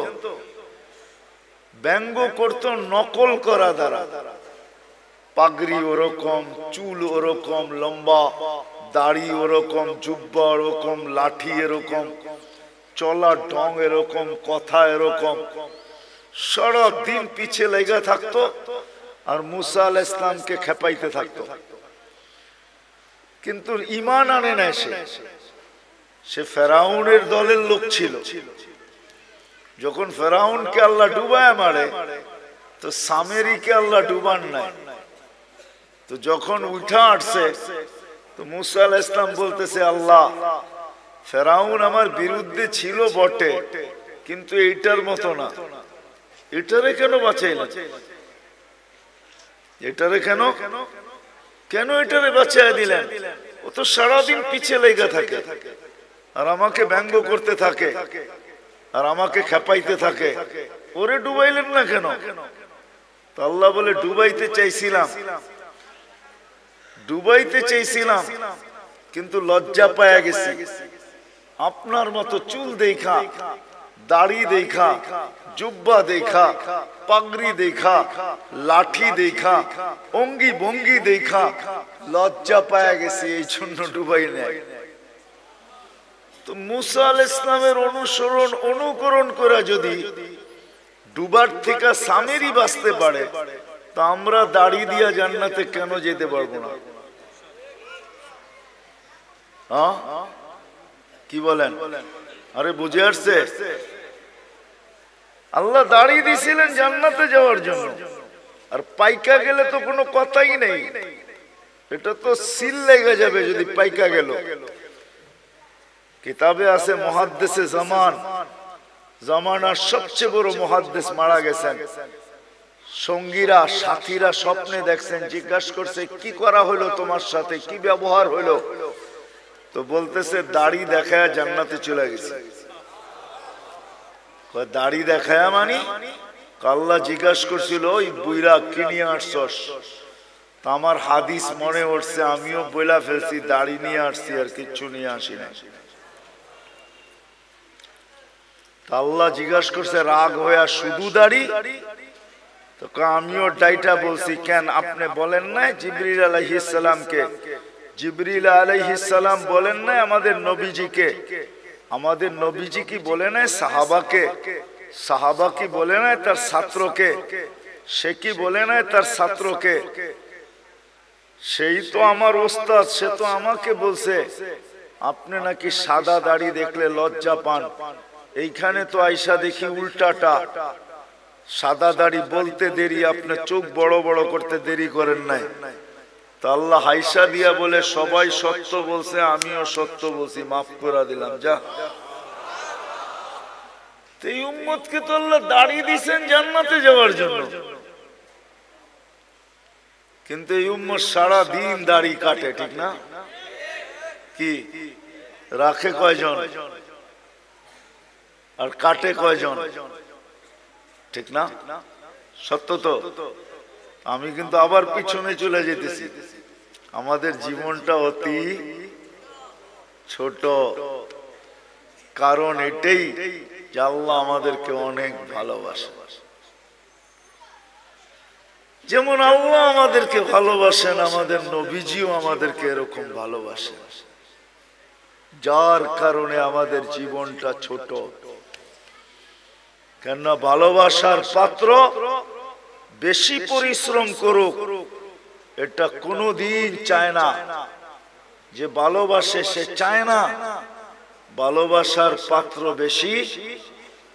ব্যঙ্গ করত নকল করা দ্বারা। পাগড়ি ওরকম, চুল ওরকম লম্বা, দাড়ি ওরকম, জুব্বা ওরকম, লাঠি এরকম, চলার ঢং এরকম, কথা এরকম, সারা দিন পিছে লেগে থাকতো আর মুসা আলাইহিস সালামকে খেপাইতে থাকতো। কিন্তু ঈমান আনে না। সে ফেরাউনের দলের লোক ছিল। যখন ফেরাউনকে আল্লাহ ডুবায় মারে, তো সামেরিকে আল্লাহ ডুবান নাই। তো যখন উঠা আসছে, তো মুসা আলাইহিস সালাম বলতেছে, আল্লাহ, ফেরাউন আমার বিরুদ্ধে ছিল বটে, কিন্তু এইটার মতো না। এটারে কেন বাঁচাইলেন? এটারে কেন এটারে বাঁচাই দিলেন? ও তো সারাদিন পিছে লেগে থাকে আর আমাকে ব্যঙ্গ করতে থাকে আর আমাকে খেপাইতে থাকে, ওরে ডুবাইলেন না কেন? তো আল্লাহ বলে, ডুবাইতে চাইছিলাম, কিন্তু লজ্জা পায়া গেছি। আপনার মতো চুল দেখা, দাড়ি দেখা, জুব্বা দেখা, পাগড়ি দেখা, লাঠি দেখা, অঙ্গি ভঙ্গি দেখা লজ্জা পায়া গেছি, এই জন্য ডুবাই নাই। তো মুসা আলাইহিস সালামের অনুকরণ করে যদি ডুবার থেকে সামেরি বাঁচতে পারে, তা আমরা দাড়ি দিয়া জান্নাতে কেন যেতে পারবো না? কি বলেন? আরে বুঝে আসছে? আল্লাহ দাড়ি দিয়েছিলেন জান্নাতে যাওয়ার জন্য, আর পাইকা গেলে তো কোনো কথাই নেই। এটা তো সিল লেগে যাবে যদি পাইকা গেল। কিতাবে আছে মুহাদ্দিসে জামানার সবচেয়ে বড় মুহাদ্দিস মারা গেছেন। সঙ্গীরা, সাথীরা স্বপ্নে দেখছেন, জিজ্ঞাসা করছে, কি করা হলো তোমার সাথে, কি ব্যবহার হলো? তো বলতেছে, দাড়ি দেখায় জান্নাতে চলে গেছে। দাড়ি দেখায় মানি? আল্লাহ জিজ্ঞাসা করছিল, ওই বুইরা কি নিয়ে আসছস? তা আমার হাদিস মনে উঠছে, আমিও বইলা ফেলছি, দাড়ি নিয়ে আসছি আর কিচ্ছু নিয়ে আসি না। আল্লাহ জিজ্ঞাসা করছে রাগ হয়ে, শুধু দাড়ি? তো আমিও ডাইটা বলছি, কেন আপনি বলেন না জিবরিল আলাইহিস সালামকে? জিবরিল আলাইহিস সালাম বলেন না আমাদের নবীজিকে? আমাদের নবীজি কি বলে নাই সাহাবাকে? সাহাবা কি বলে নাই তার ছাত্রকে? সে কি বলে নাই তার ছাত্রকে? সেই তো আমার ওস্তাদ, সে তো আমাকে বলছে আপনি নাকি সাদা দাড়ি দেখলে লজ্জা পান। এইখানে তো আইসা দেখি উল্টাটা, সাদা দাড়ি বলতে দেরি, আপনার চোখ বড় বড় করতে দেরি করেন নাই। তা আল্লাহ হাইসা দিয়া বলে, সবাই সত্য বলছে, আমিও সত্য বলছি, মাফ করে দিলাম, যা। এই উম্মতকে তো আল্লাহ দাড়ি দিয়েছেন জান্নাতে যাওয়ার জন্য, কিন্তু এই উম্মত সারা দিন দাড়ি কাটে, ঠিক না? কি রাখে কয়জন আর কাটে কয়জন? ঠিক না? সত্য তো? আমি কিন্তু আবার পিছনে চলে যেতেছি। আমাদের জীবনটা অতি ছোট, কারণ এটাই যে আল্লাহ আমাদেরকে অনেক ভালোবাসে। যেমন আল্লাহ আমাদেরকে ভালোবাসেন, আমাদের নবীজিও আমাদেরকে এরকম ভালোবাসেন, যার কারণে আমাদের জীবনটা ছোট। কেননা ভালোবাসার পাত্র বেশি পরিশ্রম করুক, এটা কোনোদিন চায় না। যে ভালোবাসে সে চায় না ভালোবাসার পাত্র বেশি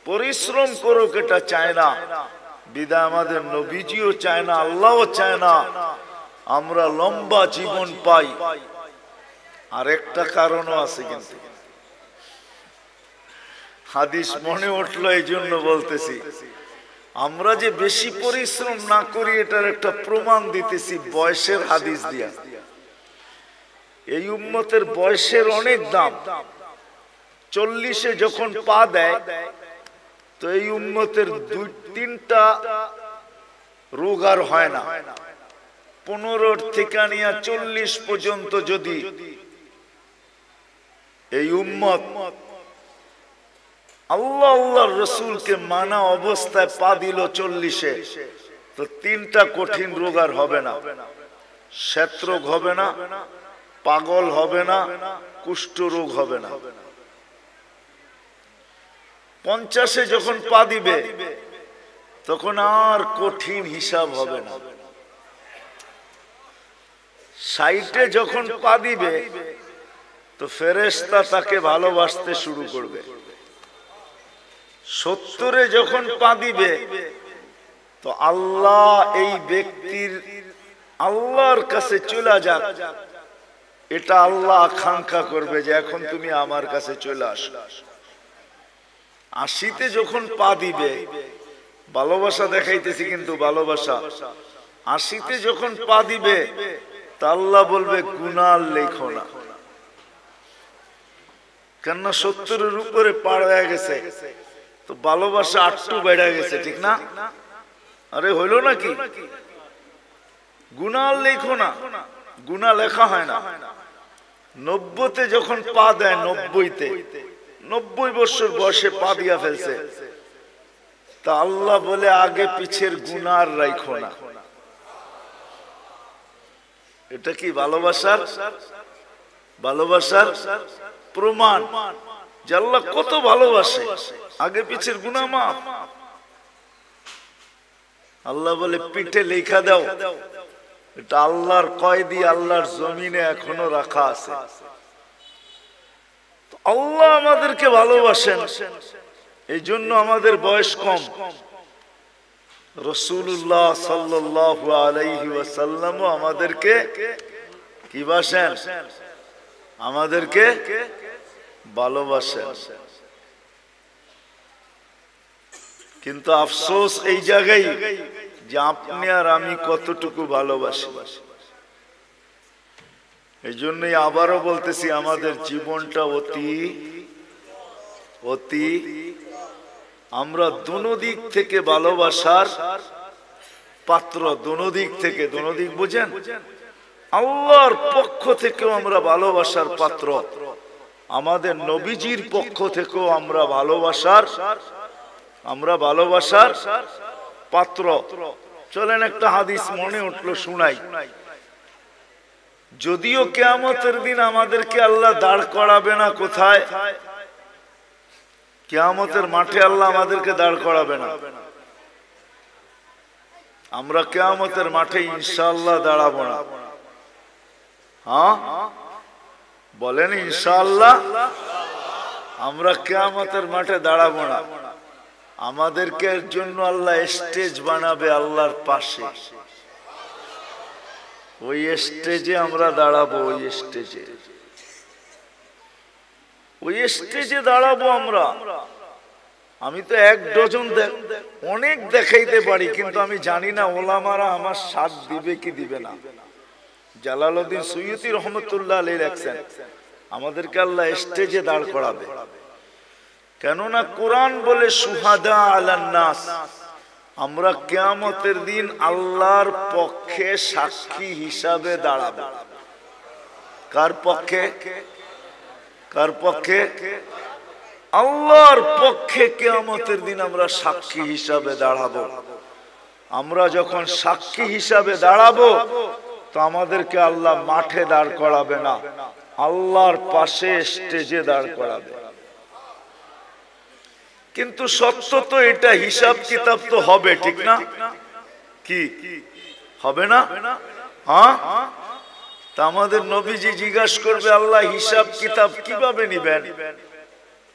পরিশ্রম করুক, এটা চায় না। বিদায় আমাদের নবীজিও চায় না, আল্লাহও চায় না আমরা লম্বা জীবন পাই। আর একটা কারণও আছে, কিন্তু হাদিস মনে উঠলো এই জন্য বলতেছি। আমরা যে বেশি পরিশ্রম না করি এটার একটা প্রমাণ দিতেছি বয়সের হাদিস দিয়া। এই উম্মতের বয়সের অনেক দাম। 40-এ যখন পা দেয় তো এই উম্মতের 2-3টা রোগ আর হয় না। 15 থেকে নিয়ে 40 পর্যন্ত যদি এই উম্মত আল্লাহ আল্লাহর রসুলকে মানা অবস্থায় পা দিল 40-এ, তো 3টা কঠিন রোগ আর হবে না। শ্বেতরোগ হবে না, পাগল হবে না, কুষ্ঠ রোগ হবে না। 50-এ যখন পা দিবে তখন আর কঠিন হিসাব হবে না। 60-এ যখন পা দিবে তো ফেরেশতা তাকে ভালোবাসতে শুরু করবে। 70-এ যখন পা দিবে তো আল্লাহ এই ব্যক্তির আল্লাহর কাছে চলে যাক, এটা আল্লাহ আকাঙ্ক্ষা করবে যে এখন তুমি আমার কাছে চলে আসো। 80-তে যখন পা দিবে, ভালোবাসা দেখাইতেছি কিন্তু ভালোবাসা, 80-তে যখন পা দিবে তা আল্লাহ বলবে গুনাহ লেখো না, কেননা 70-এর উপরে পার হয়ে গেছে, তো ভালোবাসা আটটু বেড়ে গেছে, ঠিক না? আরে হইল নাকি? গুনাহ লেখো না, গুনাহ লেখা হয় না। 90-তে যখন পা দেয়, 90-তে 90 বছর বয়সে পা দিয়া ফেলছে, তা আল্লাহ বলে আগে পিছের গুনাহ রাখো না। এটা কি ভালোবাসার প্রমাণ যে আল্লাহ কত ভালোবাসে, আগে পিছের গুনাহ মাফ। আল্লাহ বলে পিঠে লেখা দাও, এটা আল্লাহর কয়েদি আল্লাহর জমিনে এখনো রাখা আছে। আল্লাহ আমাদেরকে ভালোবাসেন, এই জন্য আমাদের বয়স কম। রাসূলুল্লাহ সাল্লাল্লাহু আলাইহি ওয়াসাল্লাম আমাদেরকে কি বাসেন? আমাদেরকে ভালোবাসেন। কিন্তু আফসোস এই জায়গায় যে আপনি আর আমি কতটুকু ভালোবাসি। এই জন্যই আবারও বলতেছি, আমাদের জীবনটা অতি আমরা দোনো দিক থেকে ভালোবাসার পাত্র। দোনো দিক থেকে, দোনো দিক বুঝেন? আল্লাহর পক্ষ থেকেও আমরা ভালোবাসার পাত্র, আমাদের নবীজির পক্ষ থেকেও আমরা ভালোবাসার পাত্র। চলেন একটা হাদিস মনে উঠলো, শুনাই। যদিও কিয়ামতের দিন আমাদেরকে আল্লাহ দাঁড় করাবে না, কোথায়? কিয়ামতের মাঠে আল্লাহ আমাদেরকে দাঁড় করাবে না। আমরা কিয়ামতের মাঠে ইনশাআল্লাহ দাঁড়াবো না। হ্যাঁ বলেন ইনশাআল্লাহ। আমরা কিয়ামতের মাঠে দাঁড়াবো না। আমাদেরকে এর জন্য আল্লাহ স্টেজ বানাবে আল্লাহর পাশে। ওই স্টেজে আমরা দাঁড়াবো, ওই স্টেজে দাঁড়াবো আমরা। আমি তো 1 ডজন অনেক দেখাইতে পারি, কিন্তু আমি জানি না ওলামারা আমার সাথ দিবে কি দিবে না। জালালউদ্দিন সুয়ুতী রহমতুল্লাহ আলাইহি লেখছেন, আমাদেরকে আল্লাহ স্টেজে দাঁড় করাবে। কেননা কোরআন বলে শুহাদা আলান নাস, আমরা কিয়ামতের দিন আল্লাহর পক্ষে সাক্ষী হিসাবে দাঁড়াবো। কার পক্ষে? আল্লাহর পক্ষে কিয়ামতের দিন আমরা সাক্ষী হিসাবে দাঁড়াবো। আমরা যখন সাক্ষী হিসাবে দাঁড়াবো তো আমাদেরকে আল্লাহ মাঠে দাঁড় করাবে না, আল্লাহর পাশে স্টেজে দাঁড় করাবে। কিন্তু সত্য তো এটা, হিসাব কিতাব তো হবে, ঠিক না? কি হবে না? হ্যাঁ, তা আমাদের নবীজি জিজ্ঞাসা করবে, আল্লাহ হিসাব কিতাব কিভাবে নিবেন?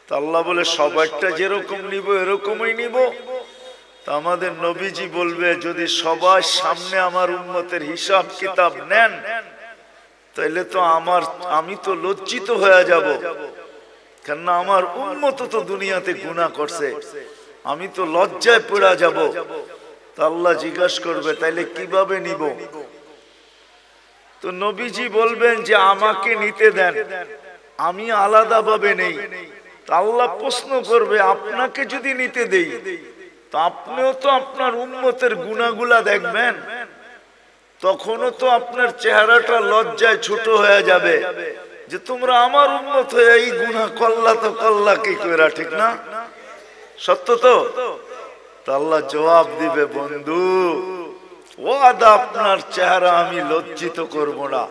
তা আল্লাহ বলে সবাইটা যেরকম নিব এরকমই নিব। তা আমাদের নবীজি বলবে, যদি সবার সামনে আমার উম্মতের হিসাব কিতাব নেন তাহলে তো আমি তো লজ্জিত হয়ে যাব, কেননা আমার উম্মত তো দুনিয়াতে গুনাহ করছে, আমি তো লজ্জায় পড়ে যাব। তা আল্লাহ জিজ্ঞাসা করবে, তাইলে কিভাবে নিব? তো নবীজি বলবেন যে আমাকে নিতে দেন, আমি আলাদা ভাবে নেই, তা আল্লাহ প্রশ্ন করবে আপনাকে যদি নিতে দেই তো আপনিও তো আপনার উম্মতের গুনাহগুলা দেখবেন, তখনও তো আপনার চেহারাটা লজ্জায় ছোট হয়ে যাবে যে তোমরা আমার উম্মত হয়ে এই গুনাহ করলা, তো করলা কি করে, ঠিক না? সত্য তো? আল্লাহ জবাব দিবে, বন্ধু ওয়াদা আপনার চেহারা আমি লজ্জিত করব না,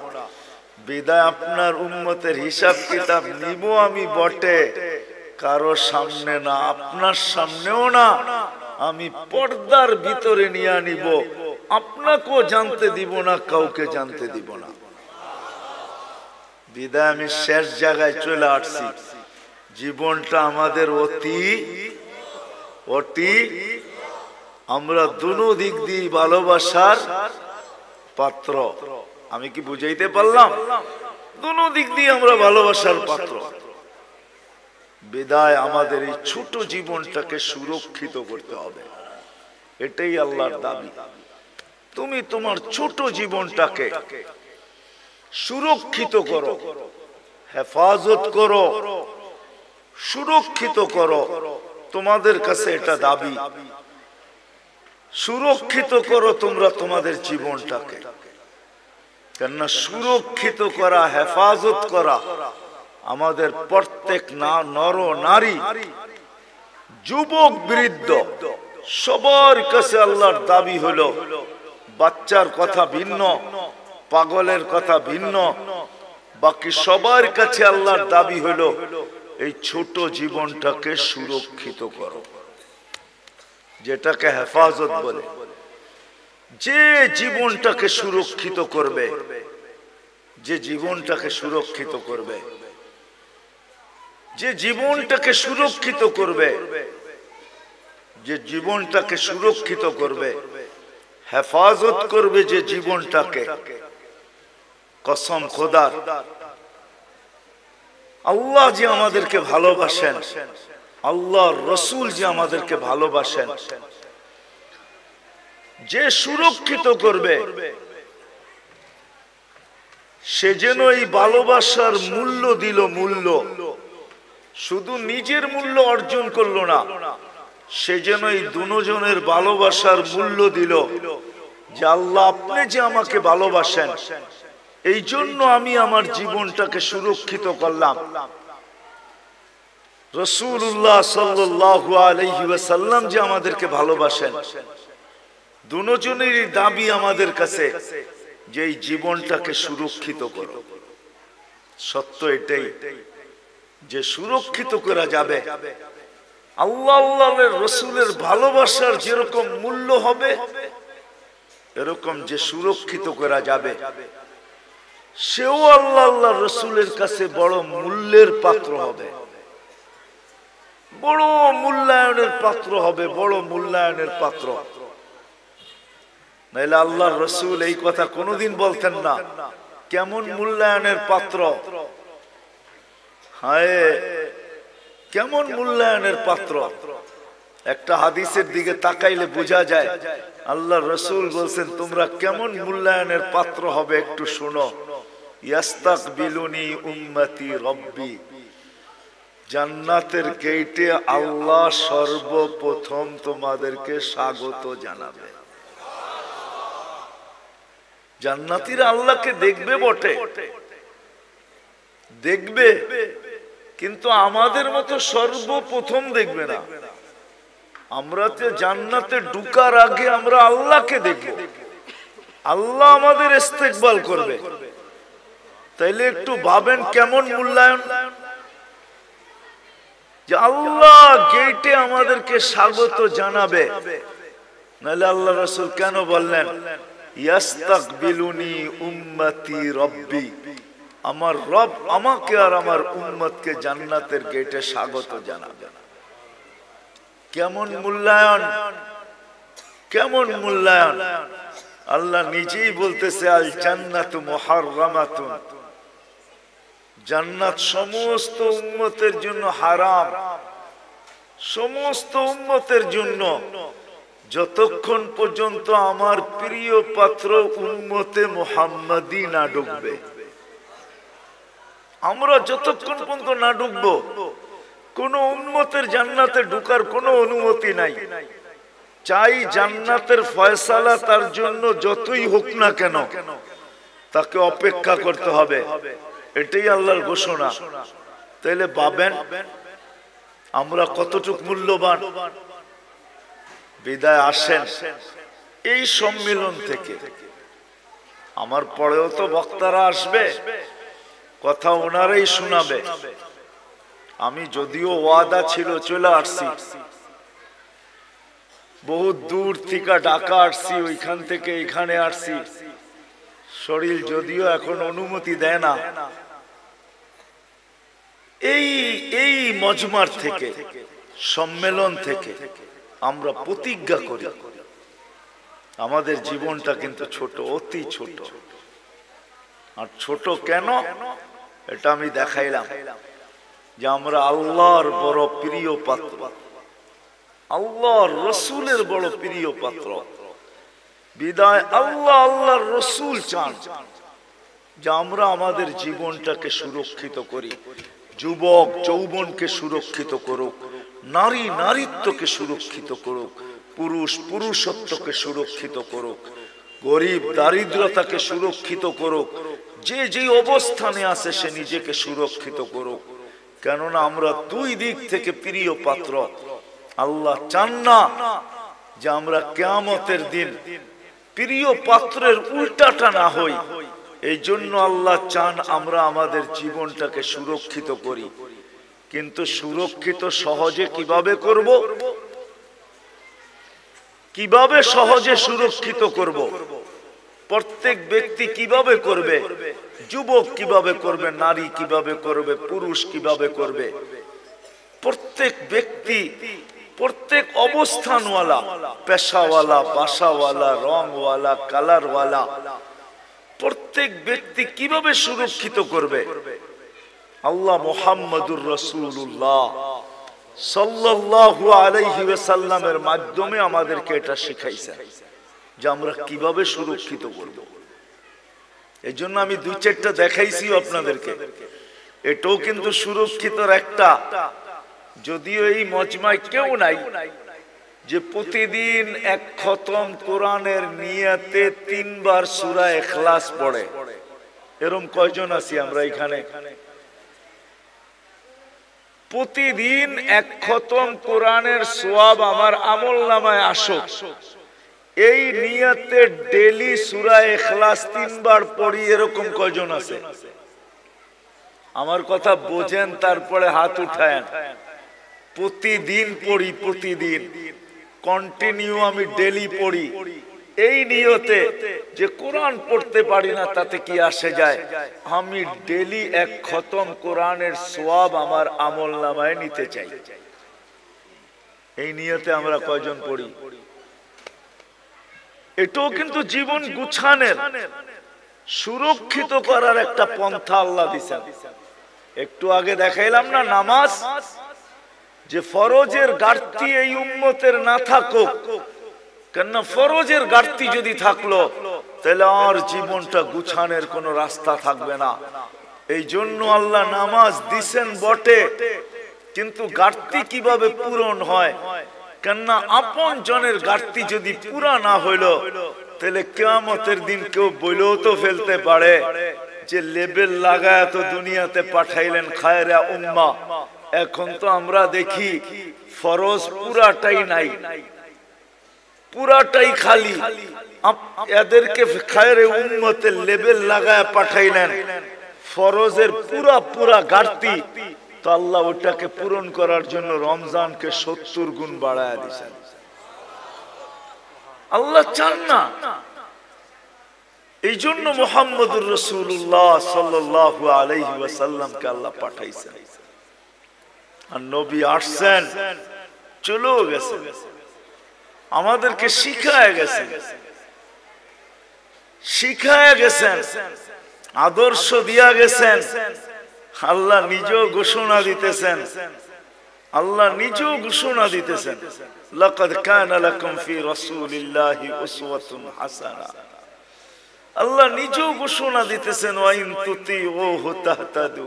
বিদায় আপনার উম্মতের হিসাব কিতাব নিব আমি বটে, কারো সামনে না, আপনার সামনেও না, আমি পর্দার ভিতরে নিয়ে নিব, আপনাকেও জানতে দিব না, কাউকে জানতে দিব না। বিদায় আমি শেষ জায়গায় চলে আসছি। জীবনটা আমাদের অতি আমরা দুনো দিক দিয়ে ভালোবাসার পাত্র। আমি কি বুঝাইতে পারলাম? দুনো দিক দিয়ে আমরা ভালোবাসার পাত্র। বিদায় আমাদের এই ছোট জীবনটাকে সুরক্ষিত করতে হবে, এটাই আল্লাহর দাবি। তুমি তোমার ছোট জীবনটাকে সুরক্ষিত করো, হেফাজত করো, সুরক্ষিত করো, তোমাদের কাছে এটা দাবি। সুরক্ষিত করো তোমরা তোমাদের জীবনটাকে, কেননা সুরক্ষিত করা, হেফাজত করা আমাদের প্রত্যেক নর নারী, যুবক বৃদ্ধ সবার কাছে আল্লাহর দাবি হলো। বাচ্চার কথা ভিন্ন, পাগলের কথা ভিন্ন, বাকি সবার কাছে আল্লাহর দাবি হলো এই ছোট জীবনটাকে সুরক্ষিত করো, যেটাকে হেফাজত বলে। যে জীবনটাকে সুরক্ষিত করবে, যে জীবনটাকে সুরক্ষিত করবে, যে জীবনটাকে সুরক্ষিত করবে, যে জীবনটাকে সুরক্ষিত করবে, হেফাজত করবে যে জীবনটাকে, কসম খোদার, আল্লাহ যে আমাদেরকে ভালোবাসেন, আল্লাহর রসুল যে আমাদেরকে ভালোবাসেন, যে সুরক্ষিত করবে, সে যেন এই ভালোবাসার মূল্য দিল। মূল্য শুধু নিজের মূল্য অর্জন করলো না, সে যেন এই দুজনের ভালোবাসার মূল্য দিল, যে আল্লাহ আপনি যে আমাকে ভালোবাসেন, এই জন্য আমি আমার জীবনটাকে সুরক্ষিত করলাম। রাসূলুল্লাহ সাল্লাল্লাহু আলাইহি ওয়াসাল্লাম যে আমাদেরকে ভালোবাসেন, দুজনেরই দাবি আমাদের কাছে যে এই জীবনটাকে সুরক্ষিত করো। সত্য এটাই যে সুরক্ষিত করা যাবে, আল্লাহ আল্লাহর রাসূলের ভালোবাসার যেরকম মূল্য হবে, এরকম যে সুরক্ষিত করা যাবে, সেও আল্লাহ আল্লাহর রাসূলের কাছে বড় মূল্যের পাত্র হবে, বড় মূল্যায়নের পাত্র হবে, বড় মূল্যায়নের পাত্র। নাইলে আল্লাহর রাসূল এই কথা কোনোদিন বলতেন না। কেমন মূল্যায়নের পাত্র, হায় কেমন মূল্যায়নের পাত্র। একটা হাদিসের দিকে তাকাইলে বোঝা যায় আল্লাহর রাসূল বলছেন তোমরা কেমন মূল্যায়নের পাত্র হবে একটু শোনো। ইয়াস্তাকবিলুনি উম্মতি রব্বি, জান্নাতের গেটে আল্লাহ সর্বপ্রথম তোমাদেরকে স্বাগত জানাবে। জান্নাতীরা আল্লাহকে দেখবে বটে, দেখবে, কিন্তু আমাদের মতো সর্বপ্রথম দেখবে না। আমরা তো জান্নাতে ঢুকার আগে আমরা আল্লাহকে দেখব, আল্লাহ আমাদের ইস্তেকবাল করবে। তাইলে একটু ভাবেন কেমন মূল্যায়ন, যে আল্লাহ গেটে আমাদেরকে স্বাগত জানাবে। নাহলে আল্লাহ রাসূল কেন বললেন ইয়াস্তাকবিলুনি উম্মতি রব্বি, আমার রব আমাকে আর আমার উম্মতকে জান্নাতের গেটে স্বাগত জানাবে। কেমন মূল্যায়ন, কেমন মূল্যায়ন। আল্লাহ নিজেই বলতেছে আল জান্নাতু মুহাররামাতুন, জান্নাত সমস্ত উম্মতের জন্য হারাম, সমস্ত উম্মতের জন্য, যতক্ষণ পর্যন্ত আমার প্রিয় পাত্র উম্মতে মুহাম্মাদি না ঢুকবে। আমরা যতক্ষণ পর্যন্ত না ঢুকবো কোন উম্মতের জান্নাতে ঢোকার কোনো অনুমতি নাই। চাই জান্নাতের ফয়সালা তার জন্য যতই হোক না কেন তাকে অপেক্ষা করতে হবে, এটাই আল্লাহর ঘোষণা। তাইলে ভাবেন আমরা কতটুক মূল্যবান। বিদায় আসেন এই সম্মেলন থেকে। আমার পরেও তো বক্তারা আসবে, কথা ওনারাই শোনাবে। আমি যদিও ওয়াদা ছিল চলে আসছি, বহুত দূর থেকে ঢাকা আসছি, ওইখান থেকে এখানে আসছি। শরীর যদিও এখন অনুমতি দেয় না। এই মজমার থেকে, সম্মেলন থেকে আমরা প্রতিজ্ঞা করি আমাদের জীবনটা কিন্তু ছোট, অতি ছোট। আর ছোট কেন এটা আমি দেখাইলাম যে আমরা আল্লাহর বড় প্রিয় পাত্র, আল্লাহর রসুলের বড় প্রিয় পাত্র। বিদায় আল্লাহ আল্লাহর রসুল চান যে আমরা আমাদের জীবনটাকে সুরক্ষিত করি। যুবক যৌবনকে সুরক্ষিত করুক, নারী নারীত্বকে সুরক্ষিত করুক, পুরুষ পুরুষত্বকে সুরক্ষিত করুক, গরিব দারিদ্রতাকে সুরক্ষিত করুক। যে যে অবস্থানে আছে সে নিজেকে সুরক্ষিত করুক। কেননা আমরা দুই দিক থেকে প্রিয় পাত্র। আল্লাহ চান না যে আমরা কিয়ামতের দিন প্রিয় পাত্রের উল্টাটা না হই। এই জন্য আল্লাহ চান আমরা আমাদের জীবনটাকে সুরক্ষিত করি। কিন্তু সুরক্ষিত সহজে কিভাবে করব? কিভাবে সহজে সুরক্ষিত করব? প্রত্যেক ব্যক্তি কিভাবে করবে? যুবক কিভাবে করবে? নারী কিভাবে করবে? পুরুষ কিভাবে করবে? প্রত্যেক ব্যক্তি, প্রত্যেক অবস্থানওয়ালা, পেশাওয়ালা, বাসাওয়ালা, রংওয়ালা, কালারওয়ালা, প্রত্যেক ব্যক্তি কিভাবে সুরক্ষিত করবে? আল্লাহ মুহাম্মদুর রাসূলুল্লাহ সাল্লাল্লাহু আলাইহি ওয়াসাল্লামের মাধ্যমে আমাদেরকে এটা শিখাইছেন যে আমরা কিভাবে সুরক্ষিত করব। এই জন্য আমি দুই চারটা দেখাইছি আপনাদেরকে। এটাও কিন্তু সুরক্ষিতর একটা। যদিও এই মজমায় কেউ নাই যে প্রতিদিন এক খতম কোরআনের নিয়তে 3 বার সূরা ইখলাস পড়ে। এরকম কয়জন আছি আমরা এখানে? প্রতিদিন এক খতম কোরআনের সওয়াব আমার আমলনামায় আসুক, এই নিয়তে ডেইলি সূরা ইখলাস 3 বার পড়ি, এরকম কয়জন আছে? আমার কথা বোঝেন, তারপরে হাত উঠায়েন। প্রতিদিন পড়ি, প্রতিদিন কন্টিনিউ আমি ডেইলি পড়ি, এই নিয়তে যে কোরআন পড়তে পারি না তাতে কি আসে যায়, আমি ডেইলি এক খতম কোরআনের সওয়াব আমার আমলনামায় নিতে চাই। এই নিয়তে আমরা কয়জন পড়ি? এটাও কিন্তু জীবন গুছানোর, সুরক্ষিত করার একটা পন্থা আল্লাহ দিয়েছেন। একটু আগে দেখাইলাম না নামাজ, যে ফরজের ঘাটতি এই উম্মতের না থাকুক। কেননা ফরজের ঘাটতি যদি থাকলো তাহলে আর জীবনটা গুছানোর কোনো রাস্তা থাকবে না। এই জন্য আল্লাহ নামাজ দিছেন বটে, কিন্তু ঘাটতি কিভাবে পূরণ হয়? কেননা আপন জনের ঘাটতি যদি পুরা না হইল তাহলে কিয়ামতের দিন কেউ বইলেও তো ফেলতে পারে যে লেবেল লাগায় তো দুনিয়াতে পাঠাইলেন খায়রা উম্মাহ। এখন তো আমরা দেখি ফরজ পুরাটাই নাই, পুরাটাই খালি। এদেরকে খায়রে উম্মতের লেবেল লাগায় পাঠাইলেন, ফরজের পুরা পুরা ঘাটতি। তো আল্লাহ ওটাকে পূরণ করার জন্য রমজানকে 70 গুণ বাড়ায় দিয়েছেন। আল্লাহ চান না। এই জন্য মুহাম্মদুর রাসূলুল্লাহ সাল্লাল্লাহু আলাইহি ওয়াসাল্লামকে আল্লাহ পাঠাইছেন। আর নবী আসছেন, চলেও গেছেন, আমাদেরকে শিখায় গেছেন, শিখায় গেছেন, আদর্শ দিয়া গেছেন। আল্লাহ নিজেও ঘোষণা দিতেছেন, আল্লাহ নিজেও ঘোষণা দিতেছেন, লাকাদ কানা লাকুম ফি রাসূলিল্লাহি উসওয়াতুন হাসানাহ। আল্লাহ নিজেও ঘোষণা দিতেছেন, ওয়া ইন তুতিউহু তাহতাদু।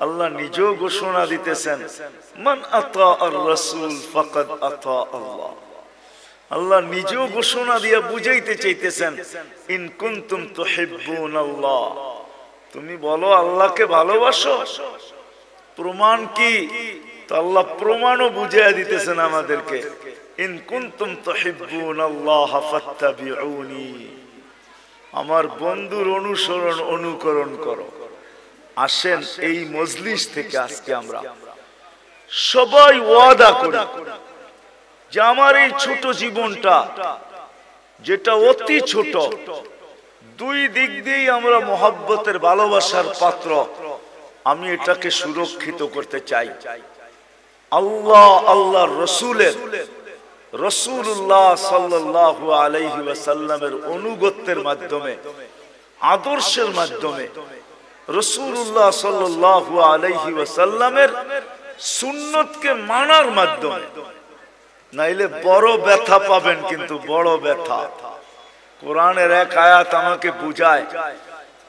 আল্লাহ নিজেও ঘোষণা দিতেছেন, মান আতা আর রাসূল ফাকাদ আতা আল্লাহ। আল্লাহ নিজেও ঘোষণা দিয়ে বুঝাইতে চাইতেছেন, ইন কুনতুম তুহিব্বুনাল্লাহ, তুমি বলো আল্লাহকে ভালোবাসো, প্রমাণ কি? তো আল্লাহ প্রমাণও বুঝাইয়া দিতেছেন আমাদেরকে, ইন কুনতুম তুহিব্বুনাল্লাহ ফাত্তাবিউনি, আমার বন্ধুর অনুসরণ অনুকরণ করো। আসেন এই মজলিস থেকে আজকে আমরা সবাই ওয়াদা করি যে আমার এই ছোট জীবনটা, যেটা অতি ছোট, দুই দিক দিয়েই আমরা মোহাব্বতের ভালোবাসার পাত্র, আমি এটাকে সুরক্ষিত করতে চাই। আল্লাহ আল্লাহর রাসূলের, রাসূলুল্লাহ সাল্লাল্লাহু আলাইহি ওয়াসাল্লামের অনুগত্যের মাধ্যমে, আদর্শের মাধ্যমে, রাসূলুল্লাহ সাল্লাল্লাহু আলাইহি ওয়াসাল্লামের সুন্নতকে মানার মাধ্যমে, নাইলে বড় ব্যথা পাবেন, কিন্তু বড় ব্যথা। কোরআনের এক আয়াত আমাকে বুঝায়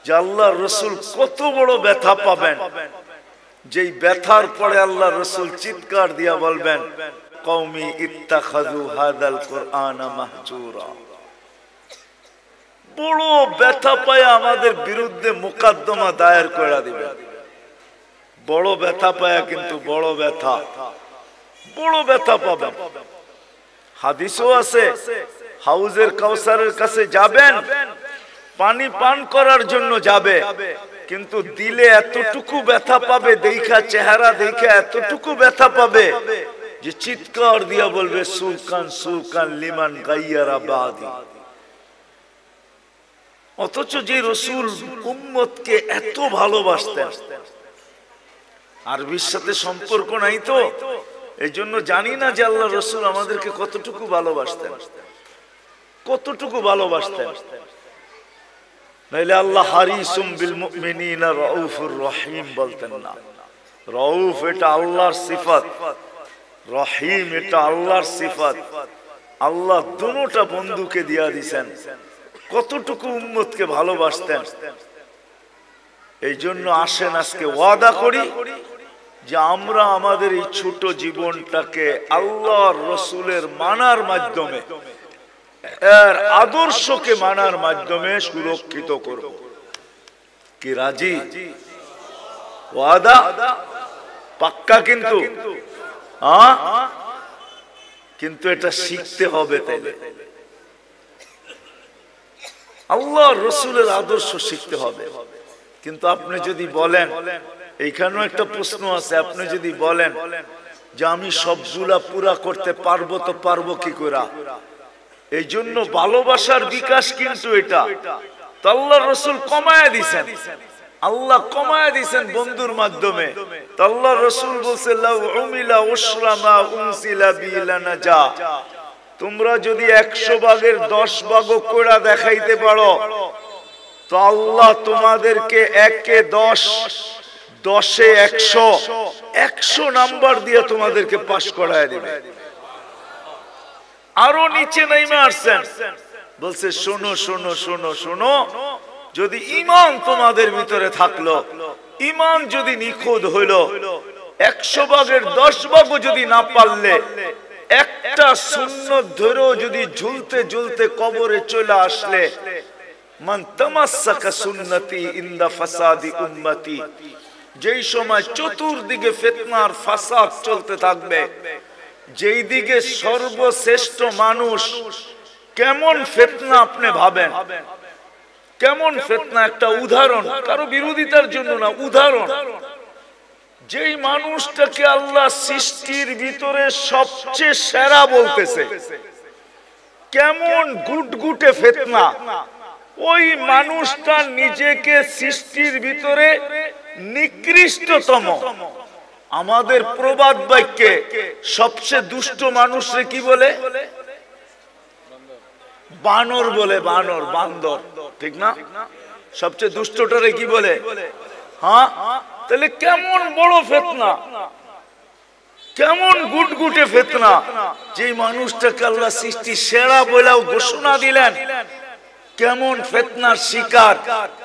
যে আল্লাহর রাসূল কত বড় ব্যথা পাবেন, যেই ব্যথার পরে আল্লাহর রাসূল চিৎকার দিয়া বলবেন, কওমি ইত্তাখাযু হাযাল কুরআনা মাহজুরা। বড় ব্যথা পায় আমাদের বিরুদ্ধে মোকদ্দমা দায়ের করে দিবেন, বড় ব্যথা পায়, কিন্তু বড় ব্যথা, বড় ব্যথা পাবেন। হাদিসও আছে, হাউজের কাউসারের কাছে যাবেন, পানি পান করার জন্য যাবে, কিন্তু দিলে এতটুকু ব্যথা পাবে, দেখা চেহারা দেখে এতটুকু ব্যথা পাবে যে চিৎকার দিয়া বলবে, সুলকান সুলকান লিমান গাইয়ারা বাদি। অথচ যে রাসূল উম্মতকে এত ভালোবাসতেন, আরবির সাথে সম্পর্ক নাই তো, এই জন্য জানি না যে আল্লাহ রাসূল আমাদেরকে কতটুকু ভালোবাসতেন, কতটুকু ভালোবাসতেন। নাইলে আল্লাহ হারিসুম বিল মুমিনিনা রাউফুর রহিম বলতেন না। রাউফ এটা আল্লাহর সিফাত, রহিম এটা আল্লাহর সিফাত। আল্লাহ দুটোটা বন্ধুকে দিয়া দিয়েছেন, কতটুকু উম্মতকে ভালোবাসতেন। এই জন্য আসেন আজকে ওয়াদা করি যে আমরা আমাদের এই ছোট জীবনটাকে আল্লাহর রাসূলের মানার মাধ্যমে, এর আদর্শকে মানার মাধ্যমে সুরক্ষিত করব। কি রাজি? ওয়াদা পাক্কা? কিন্তু কিন্তু এটা শিখতে হবে, তাইলে আল্লাহর রাসূলের আদর্শ শিখতে হবে। কিন্তু আপনি যদি বলেন, এইখানেও একটা প্রশ্ন আছে, আপনি যদি বলেন যে আমি সবগুলা পুরা করতে পারবো, তো পারবো কি করে? এই জন্য ভালোবাসার বিকাশ কিন্তু এটা তো আল্লাহর রাসূল কমায়া দিয়েছেন, আল্লাহ কমায়া দিয়েছেন বন্ধুর মাধ্যমে। তো আল্লাহর রাসূল বলছে, লাউ উমিলা উশরা মা উনসিলা বিলানাজা, তোমরা যদি 100 ভাগের 10 ভাগও করে দেখাইতে পারো, তো আল্লাহ তোমাদেরকে 1-এ 10, 10-এ 100, 100 নাম্বার দিয়ে তোমাদেরকে পাস করায় দিবে। আরো নিচে নেমে আসছেন, বলছে শোনো শোনো শোনো শোনো, যদি ঈমান তোমাদের ভিতরে থাকলো, ঈমান যদি নিখুঁত হইল, 100 ভাগের 10 ভাগও যদি না পারলে, একটা সুন্নত ধরেও যদি ঝুলতে ঝুলতে কবরে চলে আসলে, মান তামাসসাকা সুন্নতি ইনদা ফাসাদি উম্মতি, যেই সময় চতুর্দিকে ফিতনার ফাসাদ চলতে থাকবে, যেই দিকে সর্বশ্রেষ্ঠ মানুষ, কেমন ফিতনা আপনি ভাবেন, কেমন ফিতনা। একটা উদাহরণ, কারো বিরোধিতার জন্য না, উদাহরণ। যেই মানুষটাকে আল্লাহ সৃষ্টির ভিতরে সবচেয়ে সেরা বলতেছে, কেমন গুটগুটে ফিতনা, ওই মানুষটা নিজেকে সৃষ্টির ভিতরে নিকৃষ্টতম। আমাদের প্রবাদ বাক্যে সবচেয়ে দুষ্ট মানুষরে কি বলে? বানর বলে, বানর, বান্দর, ঠিক না? সবচেয়ে দুষ্টটারে কি বলে? হ্যাঁ। তাহলে কেমন বড় ফিতনা, কেমন গুটগুটে ফিতনা, যে মানুষটাকে আল্লাহ সৃষ্টি সেরা বলেও ঘোষণা দিলেন, কেমন ফিতনার শিকার,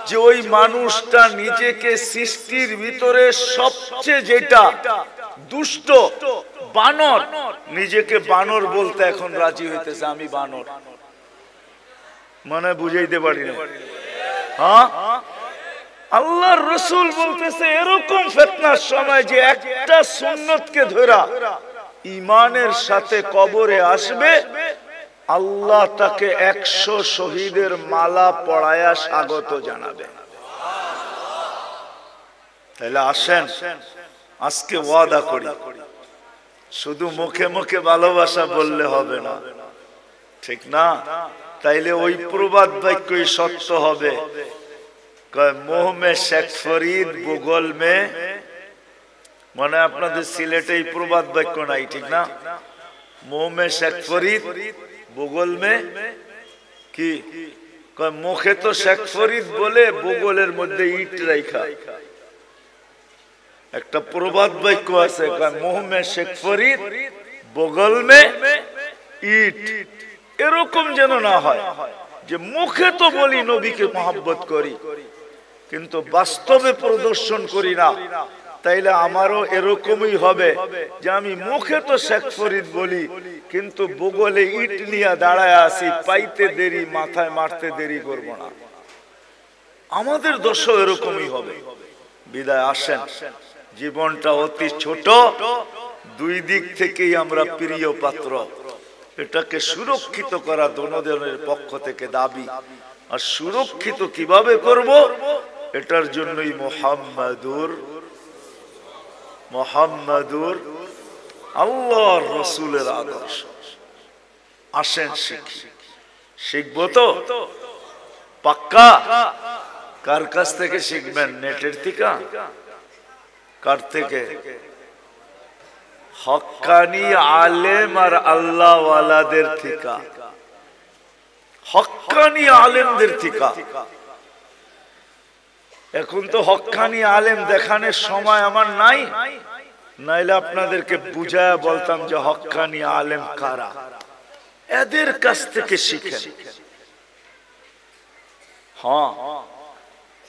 যে ওই মানুষটা নিজেকে সৃষ্টির ভিতরে সবচেয়ে যেটা দুষ্ট বানর, নিজেকে বানর বলতে এখন রাজি হইতেছে, আমি বানর। মানে বুঝাইতে পারি না। হ্যাঁ, আল্লাহর রাসূল বলতেছে এরকম ফিতনার সময় যে একটা সুন্নতকে ধরা ঈমানের সাথে কবরে আসবে, আল্লাহ তাকে 100 শহীদের মালা পরায়া স্বাগত জানাবে। তাহলে আসেন আজকে ওয়াদা করি, শুধু মুখে মুখে ভালোবাসা বললে হবে না, ঠিক না? তাইলে ওই প্রবাদ বাক্যই সত্য হবে, মোহ মে শেখ ফরিদ বগল মে, মানে আপনাদের সিলেটে এই প্রবাদ বাক্য নাই, ঠিক না? মোহ মে শেখ ফরিদ বগল মে কি, মুখে তো শেখ ফরিদ বলে বগলের মধ্যে ইট রাখা। একটা প্রবাদ বাক্য আছে, মোহ মে শেখ ফরিদ বগল মে ইট। এরকম যেন না হয় যে মুখে তো বলি নবীকে মহব্বত করি কিন্তু বাস্তবে প্রদর্শন করি না। তাইলে আমারও এরকমই হবে যে আমি মুখে তো শেখ ফরিদ বলি কিন্তু বগলে ইট নিয়ে দাঁড়ায় আছি, পাইতে দেরি মাথায় মারতে দেরি করব না। আমাদের দোষও এরকমই হবে। বিদায় আসেন, জীবনটা অতি ছোট, দুই দিক থেকেই আমরা প্রিয় পাত্র, এটাকে সুরক্ষিত করা দোনোজনের পক্ষ থেকে দাবি। আর সুরক্ষিত কিভাবে করব, এটার জন্যই মুহাম্মাদুর আল্লাহর রাসূলের আদর্শ। আসেন শিখি, শিখবো তো পাক্কা। কার কাছ থেকে শিখবেন? নেটের থেকে? কার থেকে? হক্কানি আলেম আর আল্লাহ ওয়ালাদের থেকে, হক্কানি আলেমদের থেকে। এখন তো হক্কানি আলেম দেখানোর সময় আমার নাই, নাইলে আপনাদেরকে বুঝায়া বলতাম যে হক্কানি আলেম কারা। এদের কাছ থেকে শিখেন। হ্যাঁ,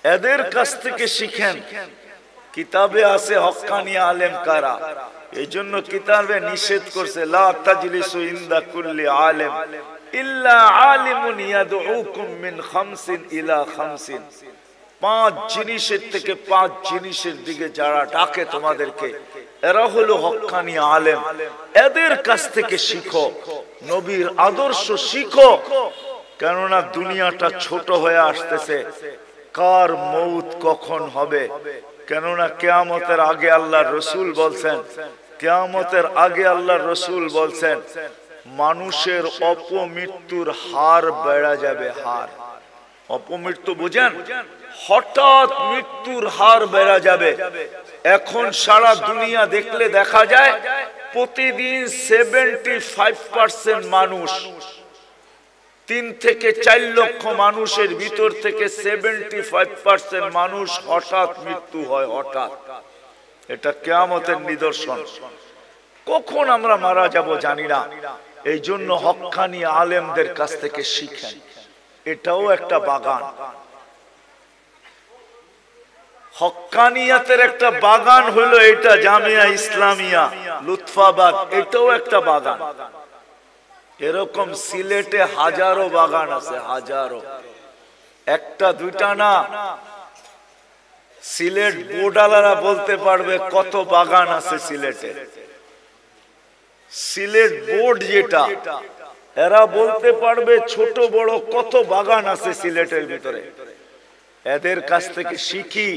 এদের কাছ থেকে শিখেন। কিতাবে আছে হক্কানি আলেম কারা, এই জন্য কিতাবে নিষেধ করছে লা তাজলিসু ইনদা কুল্লি আলেম ইল্লা আলিমুন ইয়াদউকুম মিন খামসিন ইলা খামসিন। 5 জিনিসের থেকে 5 জিনিসের দিকে যারা ডাকে তোমাদেরকে, এরা হলো হক্কানি আলেম। এদের কাছ থেকে শিখো, নবীর আদর্শ শিখো। কেননা দুনিয়াটা ছোট হয়ে আসতেছে, কার মৌত কখন হবে। কেননা কিয়ামতের আগে আল্লাহর রাসূল বলছেন, কিয়ামতের আগে আল্লাহর রাসূল বলছেন মানুষের অপমৃত্যুর হার বেড়ে যাবে। হার, অপমৃত্যু বুঝেন? হঠাৎ মৃত্যুর হার বেড়ে যাবে। এখন সারা দুনিয়া দেখলে দেখা যায় প্রতিদিন 75% মানুষ, 3 থেকে 4 লক্ষ মানুষের ভিতর থেকে 75% মানুষ হঠাৎ মৃত্যু হয়। হঠাৎ, এটা কিয়ামতের নিদর্শন। কখন আমরা মারা যাব জানি না। এই জন্য হক্কানি আলেমদের কাছ থেকে শিখেন, এটাও একটা বাগান। হক্কানিয়াতের একটা বাগান হলো এটা জামিয়া ইসলামিয়া লুৎফাবাদ, এটাও একটা বাগান। এরকম সিলেটে হাজারো বাগান আছে, হাজারো, একটা দুইটা না। সিলেট বোর্ডালারা বলতে পারবে কত বাগান আছে সিলেটে। সিলেট বোর্ড যেটা, এরা বলতে পারবে ছোট বড় কত বাগান আছে সিলেটের ভিতরে। এদের কাছ থেকে শিখি।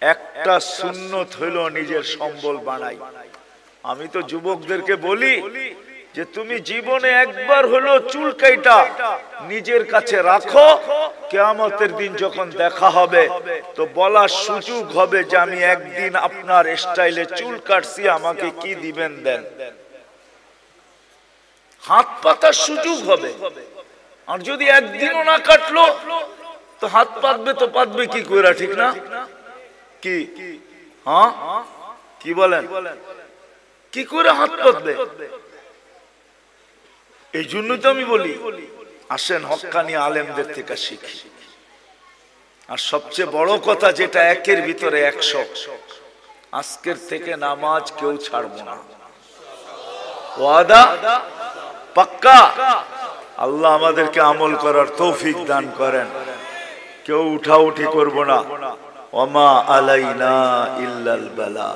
একটা সুন্নত হইল নিজের সম্বল বানাই। আমি তো যুবকদেরকে বলি যে তুমি জীবনে একবার হলো চুল কাইটা নিজের কাছে রাখো, কিয়ামতের দিন যখন দেখা হবে তো বলার সুযোগ হবে যে আমি একদিন আপনার স্টাইলে চুল কাটছি, আমাকে কি দিবেন দেন। হাত পাতার সুযোগ হবে। আর যদি একদিনও না কাটলো তো হাত পাতবে তো পাতবে কি কইরা, ঠিক না? কি হ্যাঁ, কি বলেন? কি করে হাত পাতবে? এই জন্য তো আমি বলি আসেন হক্কানি আলেমদের থেকে শিখি। আর সবচেয়ে বড় কথা যেটা একের ভিতরে 100, আজকের থেকে নামাজ কেউ ছাড়বো না, ওয়াদা পাক্কা। আল্লাহ আমাদেরকে আমল করার তৌফিক দান করেন। কেউ উঠাউঠি করবো না। ওমা আলাইনা ইল্লাল বালাগ।